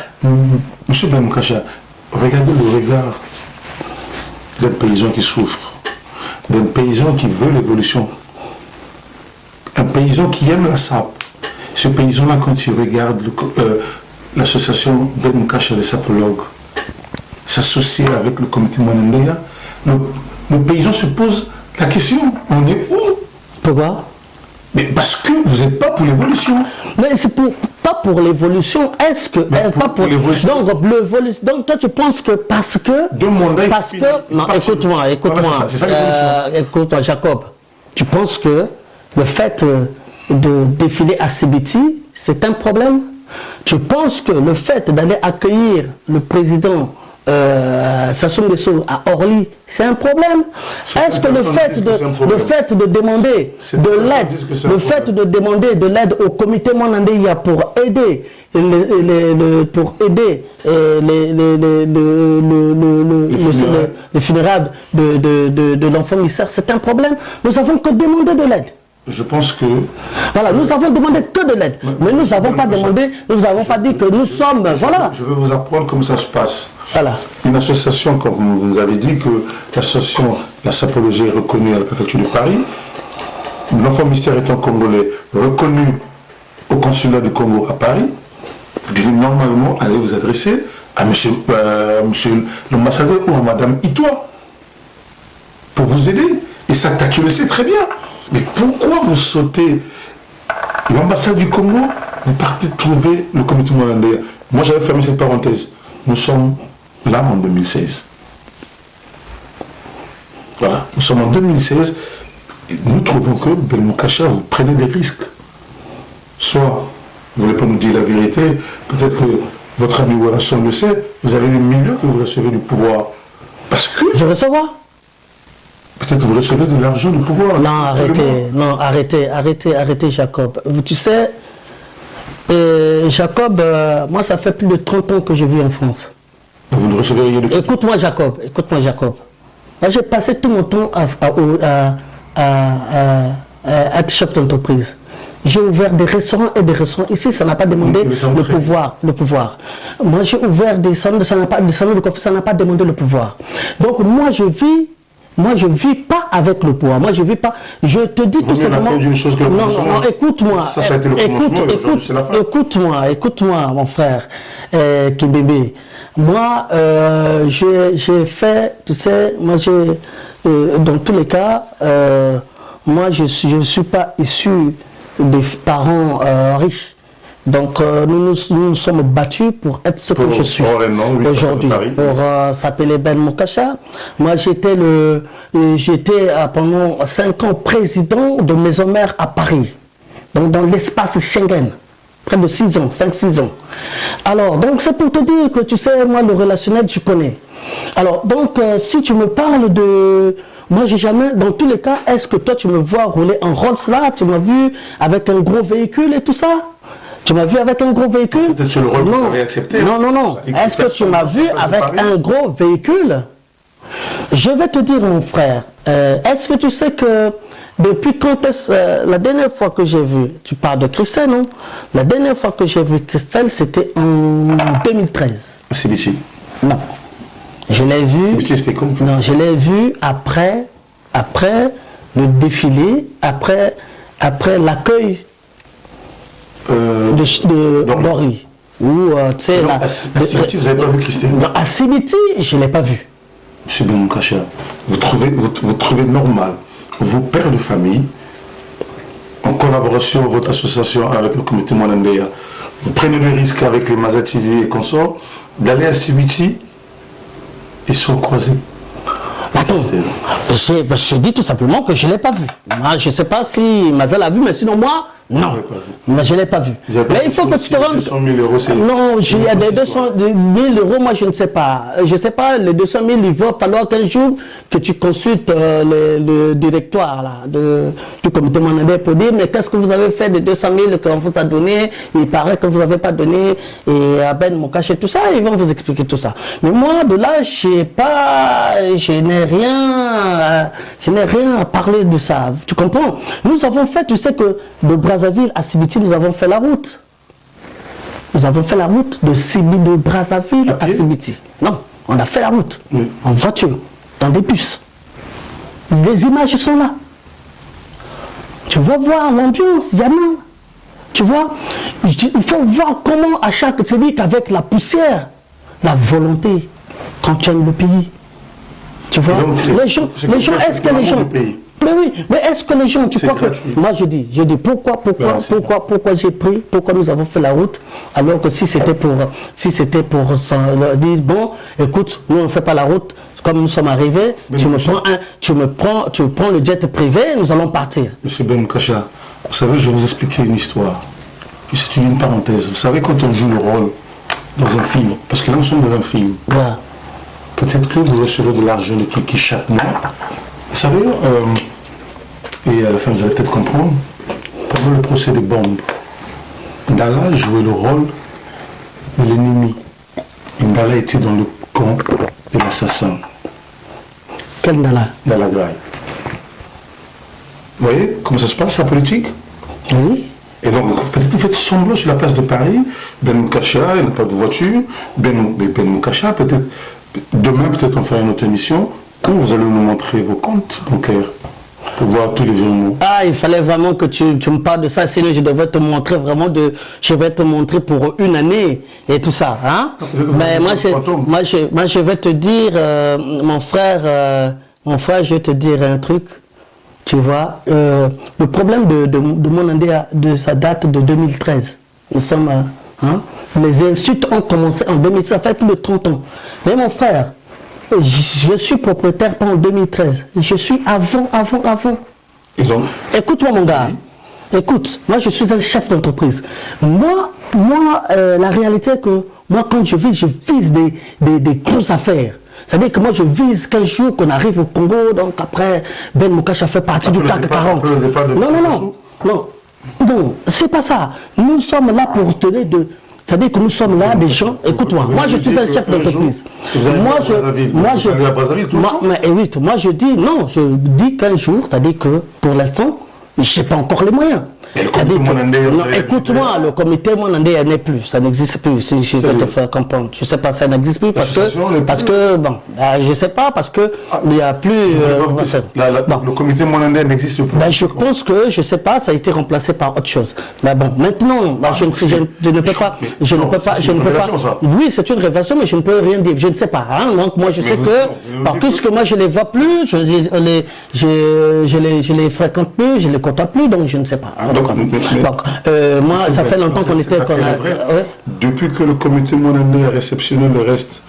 Monsieur Ben Mokacha, regardez le regard d'un paysan qui souffre, d'un paysan qui veut l'évolution, un paysan qui aime la sape. Ce paysan-là, quand il regarde l'association Ben Mokacha, les sapologues, s'associer avec le comité Mwanandeya, le paysan se pose la question, on est où? Pourquoi? Mais parce que vous n'êtes pas pour l'évolution. Mais c'est pas pour l'évolution. Est-ce que... pas pour l'évolution. Donc toi tu penses que parce que... Non, écoute-moi. Écoute-moi, Jacob. Tu penses que le fait de défiler à Sibiti, c'est un problème? Tu penses que le fait d'aller accueillir le président Sassou Nguesso à Orly, c'est un problème? Est-ce que le fait de demander de l'aide au comité Mwanandeya pour aider les funérailles de l'enfant mystère, c'est un problème? Nous avons que demandé de l'aide. Je pense que... Voilà, nous avons demandé que de l'aide. Mais nous n'avons pas demandé, nous n'avons pas dit que nous sommes... Voilà. Je vais vous apprendre comment ça se passe. Voilà. Une association, comme vous nous avez dit, que l'association, la sapologie est reconnue à la préfecture de Paris. L'enfant mystère étant congolais, reconnu au consulat du Congo à Paris. Vous devez normalement aller vous adresser à monsieur l'ambassadeur ou à madame Itoa pour vous aider. Et ça, tu le sais très bien. Mais pourquoi vous sautez l'ambassade du Congo, vous partez trouver le comité Mwanandeya? Moi, j'avais fermé cette parenthèse. Nous sommes là en 2016. Voilà, nous sommes en 2016. Et nous trouvons que Ben Mokacha, vous prenez des risques. Soit vous ne voulez pas nous dire la vérité, peut-être que votre ami Ouellasson le sait, vous avez des millions que vous recevez du pouvoir. Parce que... Je recevoir? Peut-être que vous recevez de l'argent du pouvoir. Non, arrêtez, Jacob. Tu sais, Jacob, moi, ça fait plus de 30 ans que je vis en France. Vous ne recevez rien de tout. Écoute-moi, Jacob. Moi, j'ai passé tout mon temps à être chef d'entreprise. J'ai ouvert des restaurants et des restaurants. Ici, ça n'a pas demandé le pouvoir. Moi, j'ai ouvert des salons de coiffure, ça n'a pas demandé le pouvoir. Donc, moi, je vis pas avec le pouvoir. Moi, je vis pas. Je te dis tout simplement. Non, écoute-moi. Ça a été le commencement. Écoute-moi, mon frère Kimbembe. Moi, j'ai fait, tu sais, moi, dans tous les cas, moi, je suis pas issu des parents riches. Donc nous nous sommes battus pour être ce que je suis aujourd'hui, pour s'appeler Ben Moukasha. Moi j'étais pendant 5 ans président de Maison Mère à Paris, donc dans l'espace Schengen, près de 6 ans, 5-6 ans. Alors donc c'est pour te dire que tu sais, moi le relationnel je connais. Alors donc si tu me parles de... Moi, j'ai jamais, dans tous les cas, est-ce que toi, tu me vois rouler en Rolls là? Tu m'as vu avec un gros véhicule et tout ça? Tu m'as vu avec un gros véhicule? Peut-être sur le rôle que vous avez accepté. Non. Est-ce que tu m'as vu avec un gros véhicule? Je vais te dire, mon frère, est-ce que tu sais que depuis quand la dernière fois que j'ai vu, tu parles de Christelle, non? La dernière fois que j'ai vu Christelle, c'était en 2013. C'est ici? Non. Je l'ai vu. Non, je l'ai vu après le défilé, après l'accueil de Dori. À Sibiti, vous n'avez pas vu Christelle? À Sibiti, je ne l'ai pas vu. Monsieur Ben Moukasha, vous trouvez normal, vos pères de famille, en collaboration avec votre association avec le comité Mwanandéa, vous prenez le risque avec les Maza TV et consorts d'aller à Sibiti et sont croisés. Attends, je dis tout simplement que je ne l'ai pas vu. Moi, je ne sais pas si Maza l'a vu, mais sinon moi, non. Mais je ne l'ai pas vu. Mais il faut que tu te rendes... 200 000 euros, c'est... Non, il y a des 200 000 euros, moi je ne sais pas. Je ne sais pas, les 200 000, il va falloir qu'un jour que tu consultes le directoire là, du comité Mwanandéa pour dire mais qu'est-ce que vous avez fait de 200 000 qu'on vous a donné? Il paraît que vous n'avez pas donné et à Ben Moukasha et tout ça, ils vont vous expliquer tout ça. Mais moi, de là, je n'ai rien à parler de ça. Tu comprends? Nous avons fait, tu sais que de Brazzaville à Sibiti, nous avons fait la route. Nous avons fait la route de Brazzaville à Sibiti. Non, on a fait la route en voiture, dans des bus. Les images sont là. Tu vas voir l'ambiance, Yaman. Tu vois, il faut voir comment à chaque... C'est-à-dire qu'avec la poussière, la volonté, quand tu aimes le pays. Tu vois, les gens, est-ce que les gens... Mais oui, mais est-ce que les gens, tu crois que... Moi je dis pourquoi j'ai pris, pourquoi nous avons fait la route, alors que si c'était pour dire, bon, écoute, nous on ne fait pas la route, comme nous sommes arrivés, tu prends le jet privé, nous allons partir. Monsieur Ben Moukasha, vous savez, je vais vous expliquer une histoire. C'est une parenthèse. Vous savez, quand on joue le rôle dans un film, parce que là nous sommes dans un film, peut-être que vous recevez de l'argent qui chaque mois. Vous savez, et à la fin vous allez peut-être comprendre, pendant le procès des bombes, Ndala jouait le rôle de l'ennemi. Ndala était dans le camp de l'assassin. Quel Ndala? Ndala Gaye. Vous voyez comment ça se passe, la politique? Oui. Et donc, peut-être vous faites semblant sur la place de Paris, Ben Moukasha, il n'a pas de voiture, Ben Moukasha, peut-être, demain peut-être on fera une autre émission, où vous allez nous montrer vos comptes bancaires, pour voir tous les virements. Ah, il fallait vraiment que tu me parles de ça, sinon je devrais te montrer vraiment je vais te montrer pour une année, et tout ça, hein. Mais moi je vais te dire, mon frère, je vais te dire un truc. Tu vois, le problème de Mwanandéa, ça date de 2013. Nous sommes, les insultes ont commencé en 2013, ça fait plus de 30 ans. Mais mon frère, je suis propriétaire pas en 2013. Je suis avant. Écoute-moi mon gars, écoute, moi je suis un chef d'entreprise. Moi, la réalité est que moi quand je vise des grosses affaires. C'est-à-dire que moi je vise qu'un jour qu'on arrive au Congo, donc après Ben Moukacha fait partie du CAC 40. Non, c'est pas ça. Nous sommes là pour donner de... C'est-à-dire que nous sommes là des gens... Écoute-moi, moi je suis un chef d'entreprise. Moi je dis, non, je dis qu'un jour, c'est-à-dire que pour l'instant, je n'ai pas encore les moyens. Écoute-moi, le comité monandais n'est plus, ça n'existe plus, si je vais te faire comprendre. Je ne sais pas, ça n'existe plus parce que, bon, je ne sais pas, parce que il n'y a plus... le comité monandais n'existe plus. Je pense que, je ne sais pas, ça a été remplacé par autre chose. Mais bon, maintenant, je ne peux pas... Oui, c'est une révélation, mais je ne peux rien dire, je ne sais pas. Hein? Donc moi je sais que, puisque moi je ne les vois plus, je les fréquente plus, je ne les côtoie plus, donc je ne sais pas. Hein? Donc, moi, ça fait longtemps qu'on était... Depuis que le comité monandais a réceptionné le reste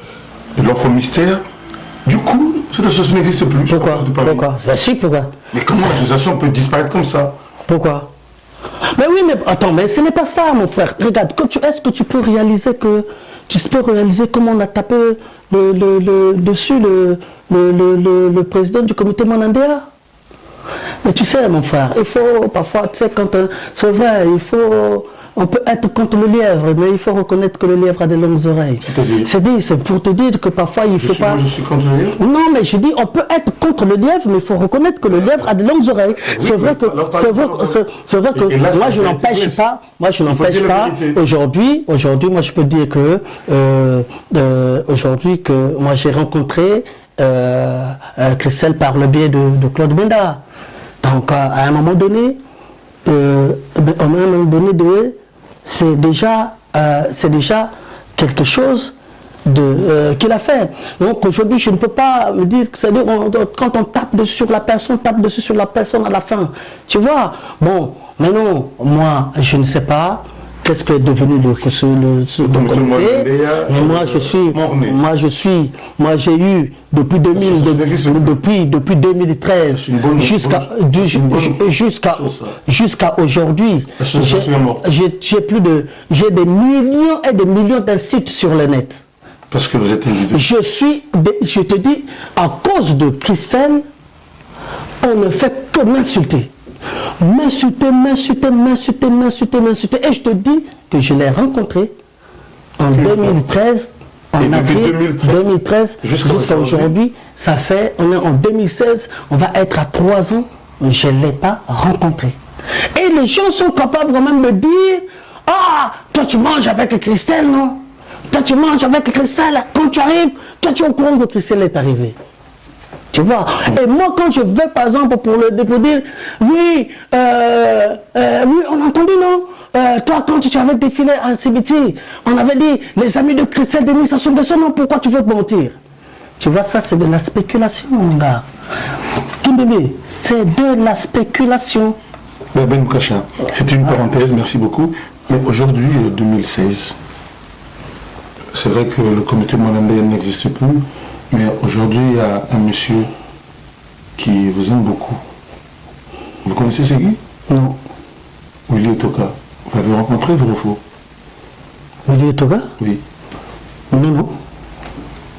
de l'offre mystère, du coup, cette association n'existe plus. Pourquoi? Si, pourquoi? Mais comment l'association peut disparaître comme ça? Pourquoi? Mais oui, mais attends, mais ce n'est pas ça, mon frère. Regarde, est-ce que tu peux réaliser comment on a tapé dessus le président du comité monandais? Mais tu sais, mon frère, il faut parfois, tu sais, c'est vrai, on peut être contre le lièvre, mais il faut reconnaître que le lièvre a de longues oreilles. C'est pour te dire que parfois il ne faut pas... Moi, je suis contre le lièvre? Non, mais je dis, on peut être contre le lièvre, mais il faut reconnaître que le lièvre a de longues oreilles. C'est vrai que moi, je n'empêche pas, aujourd'hui, moi, je peux dire que, aujourd'hui, que moi, j'ai rencontré Christelle par le biais de Claude Benda. Donc, à un moment donné, c'est déjà quelque chose qu'il a fait. Donc aujourd'hui, je ne peux pas me dire que quand on tape dessus sur la personne à la fin. Tu vois? Bon, mais non, moi, je ne sais pas qu'est-ce que est devenu le comité. Mais moi j'ai eu depuis 2013 jusqu'à aujourd'hui, j'ai des millions et des millions d'insultes sur le net. Parce que vous êtes individu. Je te dis, à cause de Christelle, on ne fait que m'insulter. M'insulter. Et je te dis que je l'ai rencontré en 2013, en avril 2013, jusqu'à aujourd'hui. Ça fait, on est en 2016, on va être à 3 ans, je ne l'ai pas rencontré. Et les gens sont capables quand même de dire, ah, toi tu manges avec Christelle, non? Toi tu manges avec Christelle, quand tu arrives, toi tu es au courant que Christelle est arrivée. Tu vois? Et moi, quand je vais, par exemple, pour dire, oui, on a entendu, non? Toi, quand tu avais défilé à CBT, on avait dit, les amis de Christelle Denis, ça sont de son nom, pourquoi tu veux te mentir? Tu vois, ça, c'est de la spéculation, mon gars. Kimbébé, c'est de la spéculation. Ben Moukacha, c'était une parenthèse, merci beaucoup. Mais aujourd'hui, 2016, c'est vrai que le comité monandais n'existe plus. Mais aujourd'hui, il y a un monsieur qui vous aime beaucoup. Vous connaissez ce qui? Non. Willy Etoka. Vous l'avez rencontré, vrai ou faux? Willy Etoka? Oui. Non.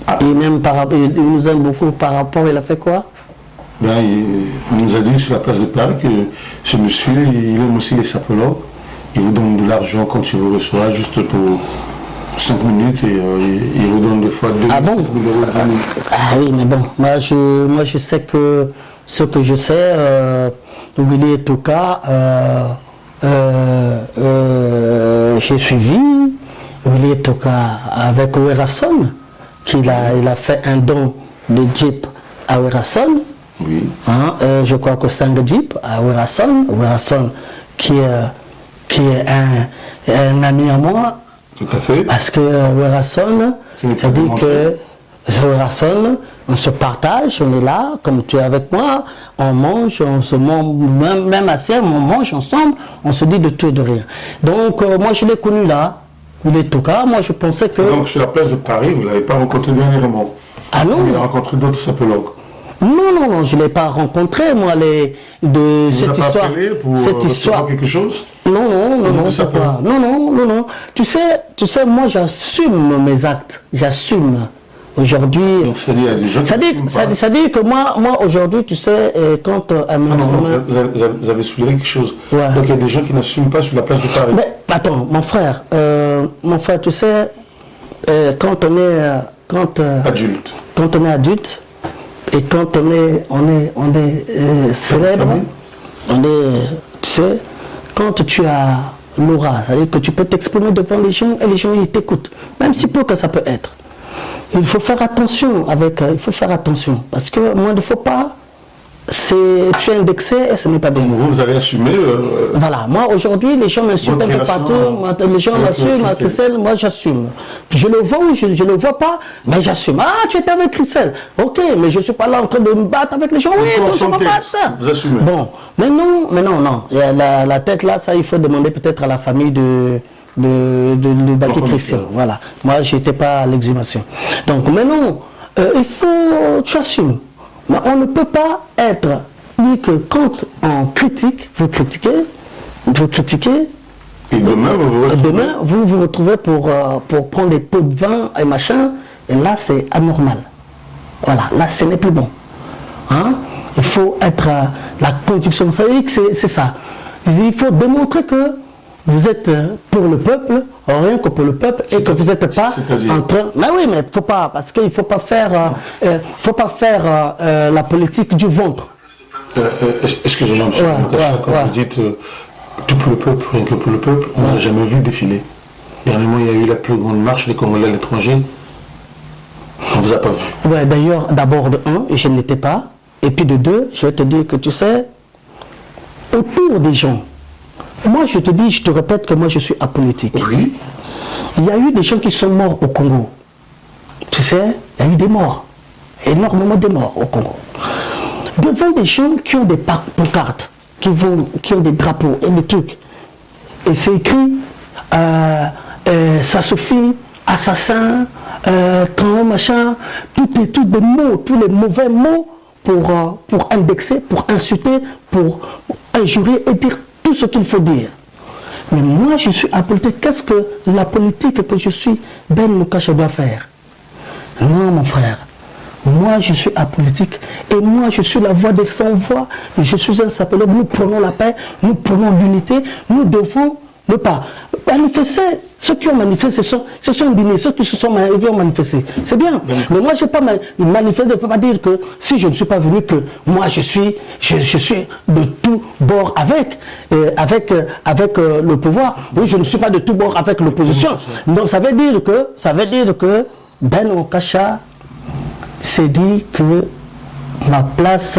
Ah. Il nous aime beaucoup par rapport, il a fait quoi? Ben, il nous a dit sur la place de Paris que ce monsieur, il aime aussi les sapologues. Il vous donne de l'argent quand il vous reçoit, juste pour 5 minutes, et il vous donne des fois 2 000 euros. Ah oui, mais bon, moi je sais que ce que je sais, Willy Etoka, j'ai suivi Willy Etoka avec Werason, il a fait un don de Jeep à Werason. Oui. Hein, je crois que c'est un Jeep à Werason qui est un ami à moi. Tout à fait. Parce que Werason, ça dit que Werason, on se partage, on est là, comme tu es avec moi, on mange, on se mange, même assez, on mange ensemble, on se dit de tout et de rien. Donc moi je l'ai connu là, Willy Etoka, moi je pensais que... Donc sur la place de Paris, vous ne l'avez pas rencontré dernièrement? Ah non. Vous avez rencontré d'autres sapologues? Non, je ne l'ai pas rencontré, moi, cette histoire. Pour quelque chose? Non, c'est pas. Non. Tu sais, moi j'assume mes actes. J'assume. Aujourd'hui. Donc c'est-à-dire, il y a des gens qui n'assument pas. Ça dit que moi aujourd'hui, tu sais, quand vous avez soulevé quelque chose. Ouais. Donc il y a des gens qui n'assument pas sur la place de Paris. Mais attends, mon frère, tu sais, quand on est Adulte. Quand on est adulte et quand on est célèbre, tu sais, quand tu as l'aura, c'est-à-dire que tu peux t'exprimer devant les gens et les gens ils t'écoutent, même si peu que ça peut être. Il faut faire attention parce que moi il ne faut pas, tu es indexé et ce n'est pas bien. Donc vous avez assumé. Voilà, moi aujourd'hui les gens m'insultent un peu partout, les gens m'insultent, Christelle, moi j'assume. Je le vois ou je ne le vois pas, mais j'assume. Ah, tu étais avec Christelle, ok, mais je ne suis pas là en train de me battre avec les gens, oui, donc ça va pas ça. Vous assumez. Bon, mais non. La tête là, ça il faut demander peut-être à la famille de Baki Christian. Voilà. Moi, je n'étais pas à l'exhumation. Donc, maintenant, il faut, tu assumes. Mais on ne peut pas être, dit que quand on critique, vous critiquez, et demain, vous vous retrouvez pour prendre des pots de vin et machin, et là, c'est anormal. Voilà, là, ce n'est plus bon. Hein? Il faut être la conviction. Vous savez que c'est ça. Il faut démontrer que vous êtes pour le peuple, rien que pour le peuple, et que vous n'êtes pas en train. Mais oui, mais faut pas, parce qu'il ne faut pas faire, la politique du ventre. Excusez-moi, monsieur, quand vous dites tout pour le peuple, rien que pour le peuple, on n'a jamais vu défiler. Dernièrement, il y a eu la plus grande marche des Congolais à l'étranger. On ne vous a pas vu. Ouais, d'ailleurs, d'abord de un, je ne l'étais pas, et puis de deux, je vais te dire que tu sais, autour des gens. Moi, je te répète que moi, je suis apolitique. Oui. Il y a eu des gens qui sont morts au Congo. Tu sais, il y a eu des morts. Énormément de morts au Congo. Devant des gens qui ont des pancartes, qui ont des drapeaux et des trucs. Et c'est écrit, ça suffit, assassin, machin, tous des mots, tous les mauvais mots pour indexer, pour insulter, pour injurier et dire tout ce qu'il faut dire. Mais moi, je suis apolitique. Qu'est-ce que la politique que je suis, Ben Moukacha, doit faire? Non, mon frère. Moi, je suis apolitique. Et moi, je suis la voix des sans-voix. Je suis un sapeleur. Nous prenons la paix. Nous prenons l'unité. Nous devons ne pas manifester. Ceux qui ont manifesté se sont indignés. Ceux qui ont manifesté. C'est bien. Mais moi, je n'ai pas manifesté. Je ne peux pas dire que si je ne suis pas venu, que moi, je suis de tout bord avec le pouvoir. Oui, je ne suis pas de tout bord avec l'opposition. Donc, ça veut dire que Ben Moukacha s'est dit que ma place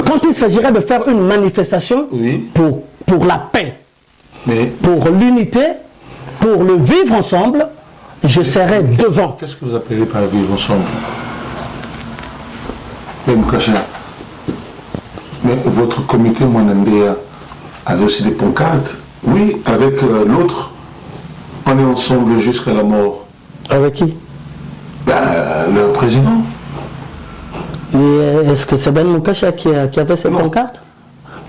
quand il s'agirait de faire une manifestation pour la paix, pour l'unité, pour le vivre ensemble, je serai devant. Qu'est-ce que vous appelez par vivre ensemble? Ben Moukacha, mais votre comité Mwanandea avait aussi des pancartes. Oui, avec l'autre, on est ensemble jusqu'à la mort. Avec qui? Le président. Est-ce que c'est Ben Moukacha qui avait ces pancartes?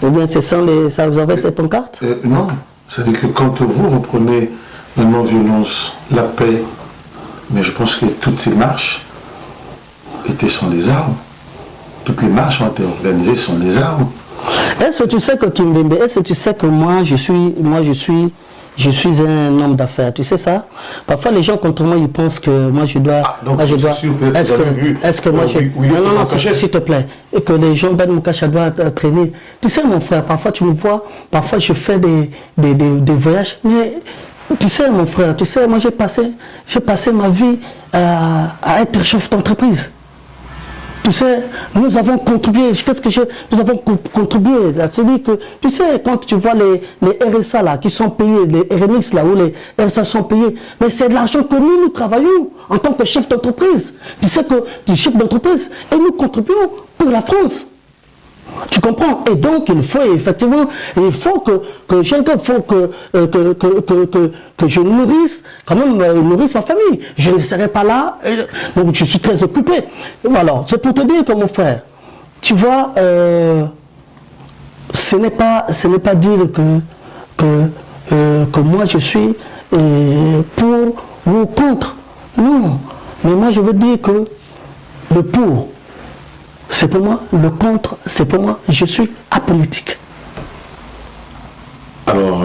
Ou bien ça vous avez ces pancartes? Non. C'est-à-dire que quand vous prenez la non-violence, la paix, mais je pense que toutes ces marches étaient sans les armes. Toutes les marches ont été organisées sans les armes. Est-ce que tu sais que Kimbembe, est-ce que tu sais que moi je suis un homme d'affaires, tu sais ça? Parfois les gens contre moi ils pensent que moi je dois. Donc moi, je dois. Est-ce que moi je. Non, s'il te plaît. Et que les gens Ben Moukacha doivent traîner. Tu sais mon frère, parfois tu me vois, parfois je fais des voyages, mais tu sais mon frère, tu sais, moi j'ai passé ma vie à être chef d'entreprise. Tu sais, nous avons contribué, nous avons contribué, c'est-à-dire que, tu sais, quand tu vois les RSA là, qui sont payés, les RMX là, où les RSA sont payés, mais c'est de l'argent que nous travaillons en tant que chef d'entreprise. Tu sais que tu es chef d'entreprise et nous contribuons pour la France. Tu comprends? Et donc, il faut effectivement, que je nourrisse, quand même, nourrisse ma famille. Je ne serai pas là, donc je suis très occupé. Alors, c'est pour te dire que mon frère, tu vois, ce n'est pas dire que moi je suis pour ou contre. Non. Mais moi je veux dire que le pour, c'est pour moi, le contre, c'est pour moi, je suis apolitique. Alors,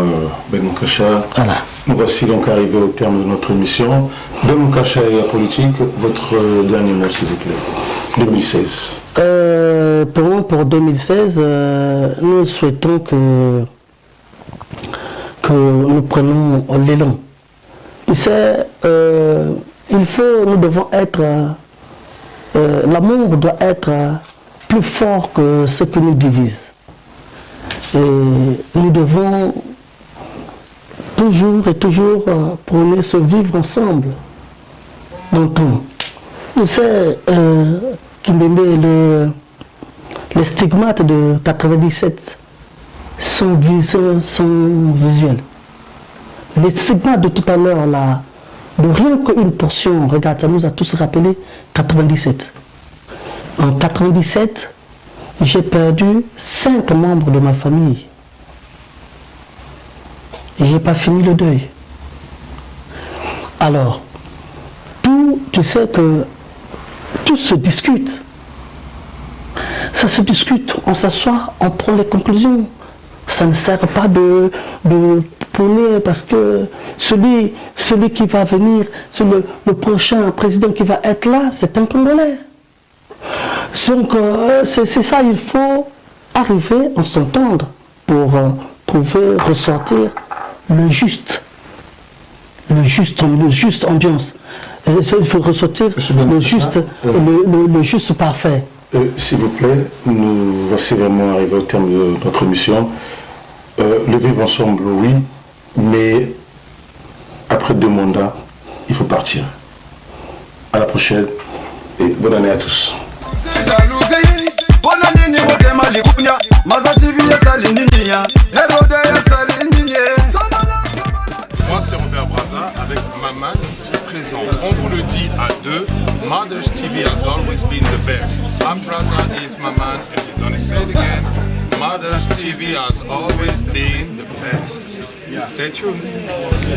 Benoît Kacha, Voilà. nous voici donc arrivés au terme de notre émission. Benoît Kacha et apolitique, votre dernier mot s'il vous plaît. 2016. Pour 2016, nous souhaitons que nous prenions l'élan. Tu sais, nous devons être, l'amour doit être plus fort que ce qui nous divise. Et nous devons toujours prôner ce vivre ensemble dans tout. Tu sais, les stigmates de 97 sont visuels. Les stigmates de tout à l'heure, là, de rien qu'une portion, regarde, ça nous a tous rappelé 97. En 97, j'ai perdu 5 membres de ma famille. Et je n'ai pas fini le deuil. Alors, tu sais que tout se discute. Ça se discute, on s'assoit, on prend les conclusions. Ça ne sert pas de prôner parce que celui qui va venir, le prochain président qui va être là, c'est un Congolais. Donc c'est ça, il faut arriver à s'entendre pour pouvoir ressortir le juste ambiance. Il faut ressortir le juste parfait. S'il vous plaît, nous voici vraiment arrivés au terme de notre émission. Le vivre ensemble, oui, mais après 2 mandats, il faut partir. À la prochaine et bonne année à tous. Moi c'est Robert Braza avec Maman ici présent. On vous le dit à deux, Mothers TV has always been the best. I'm Braza, is Maman, and we're gonna say it again. Mothers TV has always been the best. Stay tuned.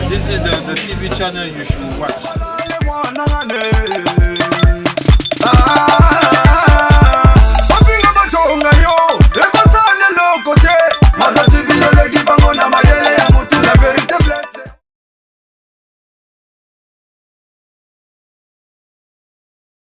This is the TV channel you should watch.